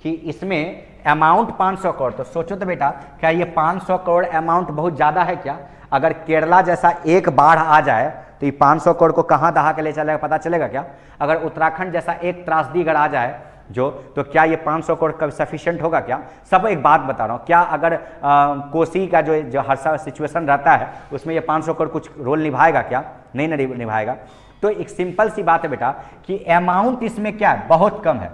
कि इसमें अमाउंट 500 करोड़, तो सोचो तो बेटा, क्या ये 500 करोड़ अमाउंट बहुत ज्यादा है क्या? अगर केरला जैसा एक बाढ़ आ जाए तो ये 500 करोड़ को कहां दहा के ले चलेगा, पता चलेगा क्या? अगर उत्तराखंड जैसा एक त्रासदी अगर आ जाए जो, तो क्या ये 500 करोड़ कभी सफिशिएंट होगा क्या? सब एक बात बता रहा हूं, क्या अगर कोसी का जो हर साल सिचुएशन रहता है उसमें ये 500 करोड़ कुछ रोल निभाएगा क्या? नहीं निभाएगा। तो एक सिंपल सी बात है बेटा कि अमाउंट इसमें क्या है? बहुत कम है।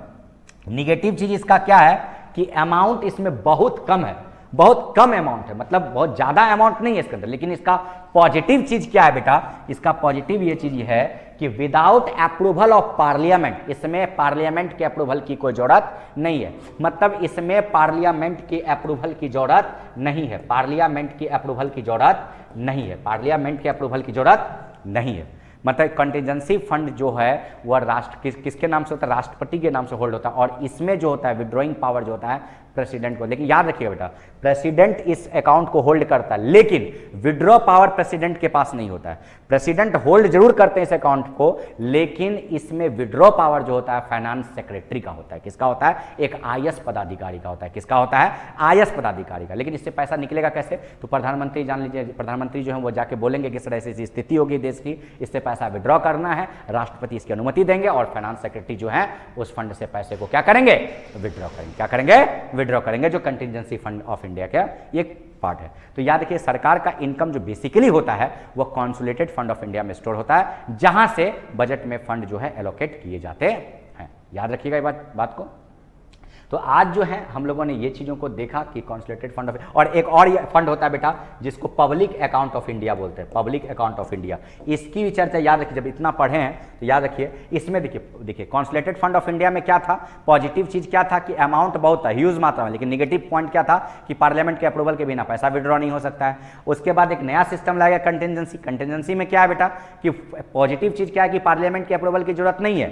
निगेटिव चीज इसका क्या है कि अमाउंट इसमें बहुत कम है, बहुत कम अमाउंट है, मतलब बहुत ज्यादा अमाउंट नहीं है इसके अंदर। लेकिन इसका पॉजिटिव चीज क्या है बेटा? इसका पॉजिटिव ये चीज है कि विदाउट अप्रूवल ऑफ पार्लियामेंट, इसमें पार्लियामेंट के अप्रूवल की कोई जरूरत नहीं है। मतलब इसमें पार्लियामेंट की अप्रूवल की जरूरत नहीं है, पार्लियामेंट की अप्रूवल की जरूरत नहीं है, पार्लियामेंट के अप्रूवल की जरूरत नहीं है। मतलब कंटिजेंसी फंड जो है वह किसके नाम से होता है? राष्ट्रपति के नाम से होल्ड होता है। और इसमें जो होता है विड्रॉइंग पावर जो होता है प्रेसिडेंट को। लेकिन याद रखिएगा बेटा, प्रेसिडेंट इस अकाउंट को होल्ड करता है, लेकिन विड्रॉ पावर प्रेसिडेंट के पास नहीं होता है। प्रेसिडेंट होल्ड जरूर करते हैं इस अकाउंट को, लेकिन इसमें विड्रॉ पावर जो होता है फाइनेंस सेक्रेटरी का होता है। किसका होता है? एक IAS पदाधिकारी का होता है। किसका होता है? IAS पदाधिकारी का। लेकिन इससे पैसा निकलेगा कैसे? तो प्रधानमंत्री, जान लीजिए, प्रधानमंत्री जो है वो जाके बोलेंगे किस तरह से स्थिति होगी देश की, इससे पैसा विड्रॉ करना है, राष्ट्रपति इसकी अनुमति देंगे और फाइनेंस सेक्रेटरी जो है उस फंड से पैसे को क्या करेंगे? विड्रॉ करेंगे। क्या करेंगे? विड्रॉ करेंगे, जो कंटिजेंसी फंड ऑफ इंडिया का एक पार्ट है। तो याद रखिए, सरकार का इनकम जो बेसिकली होता है वो कंसोलिडेटेड फंड ऑफ इंडिया में स्टोर होता है, जहां से बजट में फंड जो है एलोकेट किए जाते हैं। याद रखिएगा ये बात को। तो आज जो है हम लोगों ने ये चीज़ों को देखा कि कंसोलिडेटेड फंड ऑफ, और एक और फंड होता है बेटा जिसको पब्लिक अकाउंट ऑफ इंडिया बोलते हैं, पब्लिक अकाउंट ऑफ इंडिया। इसकी भी चर्चा याद रखिए, जब इतना पढ़े हैं तो याद रखिए। इसमें देखिए कंसोलिडेटेड फंड ऑफ इंडिया में क्या था? पॉजिटिव चीज़ क्या था कि अमाउंट बहुत था, ह्यूज मात्रा में। लेकिन निगेटिव पॉइंट क्या था कि पार्लियामेंट के अप्रूवल के बिना पैसा विड्रॉ नहीं हो सकता है। उसके बाद एक नया सिस्टम लाया गया कंटिजेंसी। कंटिजेंसी में क्या है बेटा कि पॉजिटिव चीज़ क्या है कि पार्लियामेंट के अप्रूवल की जरूरत नहीं है,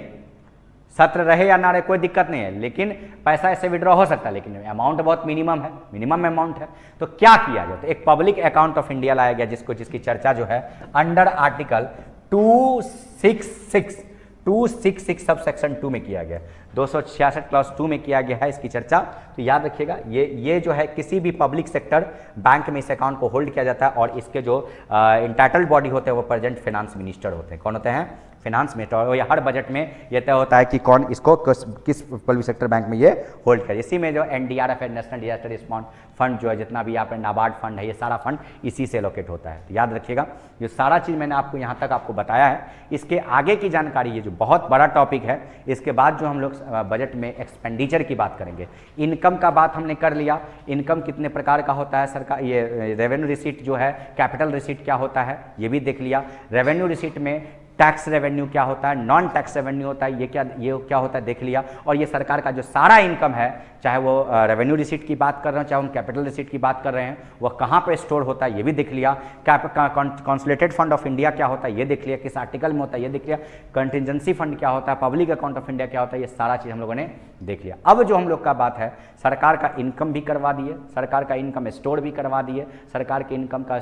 सत्र रहे या ना रहे कोई दिक्कत नहीं है, लेकिन पैसा ऐसे विड्रॉ हो सकता है, लेकिन अमाउंट बहुत मिनिमम है, मिनिमम अमाउंट है। तो क्या किया जाए? तो एक पब्लिक अकाउंट ऑफ इंडिया लाया गया जिसकी चर्चा जो है अंडर आर्टिकल 266 सब सेक्शन 2 में किया गया, 266 क्लॉज 2 में किया गया है इसकी चर्चा। तो याद रखिएगा, ये जो है किसी भी पब्लिक सेक्टर बैंक में इस अकाउंट को होल्ड किया जाता है, और इसके जो इंटाइटल्ड बॉडी होते हैं वो प्रेजेंट फाइनेंस मिनिस्टर होते हैं। कौन होते हैं? फिनांस में, तो ये हर बजट में ये तय होता है कि कौन इसको किस पब्लिक सेक्टर बैंक में ये होल्ड करे। इसी में जो NDRF है, नेशनल डिजास्टर रिस्पॉन्स फंड जो है, जितना भी यहाँ पे नाबार्ड फंड है, ये सारा फंड इसी से एलोकेट होता है। तो याद रखिएगा, ये सारा चीज़ मैंने आपको यहाँ तक आपको बताया है। इसके आगे की जानकारी, ये जो बहुत बड़ा टॉपिक है, इसके बाद जो हम लोग बजट में एक्सपेंडिचर की बात करेंगे। इनकम का बात हमने कर लिया, इनकम कितने प्रकार का होता है सरकार, ये रेवेन्यू रिसीट जो है, कैपिटल रिसीट क्या होता है ये भी देख लिया। रेवेन्यू रिसीट में टैक्स रेवेन्यू क्या होता है, नॉन टैक्स रेवेन्यू होता है, ये क्या होता है देख लिया। और ये सरकार का जो सारा इनकम है, चाहे वो रेवेन्यू रिसीट की बात कर रहे हैं, चाहे हम कैपिटल रिसीट की बात कर रहे हैं, वह कहाँ पे स्टोर होता है ये भी देख लिया। कॉन्सोलिडेटेड फंड ऑफ इंडिया क्या होता है ये देख लिया, किस आर्टिकल में होता है ये देख लिया। कंटिजेंसी फंड क्या होता है, पब्लिक अकाउंट ऑफ इंडिया क्या होता है, ये सारा चीज़ हम लोगों ने देख लिया। अब जो हम लोग का बात है, सरकार का इनकम भी करवा दिए, सरकार का इनकम स्टोर भी करवा दिए, सरकार के इनकम का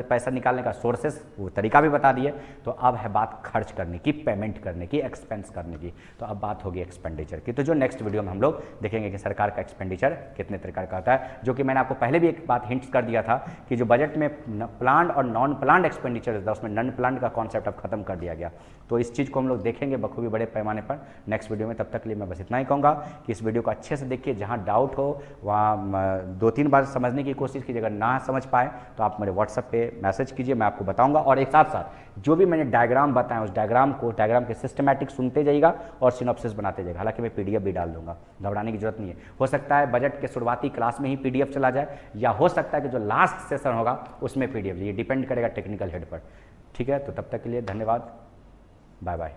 पैसा निकालने का सोर्सेस वो तरीका भी बता दिए। तो अब है बात खर्च करने की, पेमेंट करने की, एक्सपेंस करने की। तो अब बात होगी एक्सपेंडिचर की। तो जो नेक्स्ट वीडियो में हम लोग देखेंगे कि सरकार का एक्सपेंडिचर कितने प्रकार का होता है, जो कि मैंने आपको पहले भी एक बात हिंट्स कर दिया था कि जो बजट में प्लान्ड और नॉन प्लान्ड एक्सपेंडिचर होता है, उसमें नॉन प्लान्ड का कॉन्सेप्ट अब खत्म कर दिया गया। तो इस चीज़ को हम लोग देखेंगे बखूबी बड़े पैमाने पर नेक्स्ट वीडियो में। तब तक के लिए मैं बस इतना ही कहूँगा कि इस वीडियो को अच्छे से देखिए, जहाँ डाउट हो वहाँ 2-3 बार समझने की कोशिश कीजिए। अगर ना समझ पाए तो आप मेरे व्हाट्सएप पे मैसेज कीजिए, मैं आपको बताऊँगा। और एक साथ साथ जो भी मैंने डायग्राम बताया, उस डायग्राम के सिस्टमैटिक सुनते जाइएगा और सिनॉप्सिस बनाते जाइएगा। हालांकि मैं PDF भी डाल दूंगा, घबराने की जरूरत नहीं है। हो सकता है बजट के शुरुआती क्लास में ही PDF चला जाए, या हो सकता है कि जो लास्ट सेशन होगा उसमें PDF, ये डिपेंड करेगा टेक्निकल हेड पर। ठीक है, तो तब तक के लिए धन्यवाद, बाय बाय।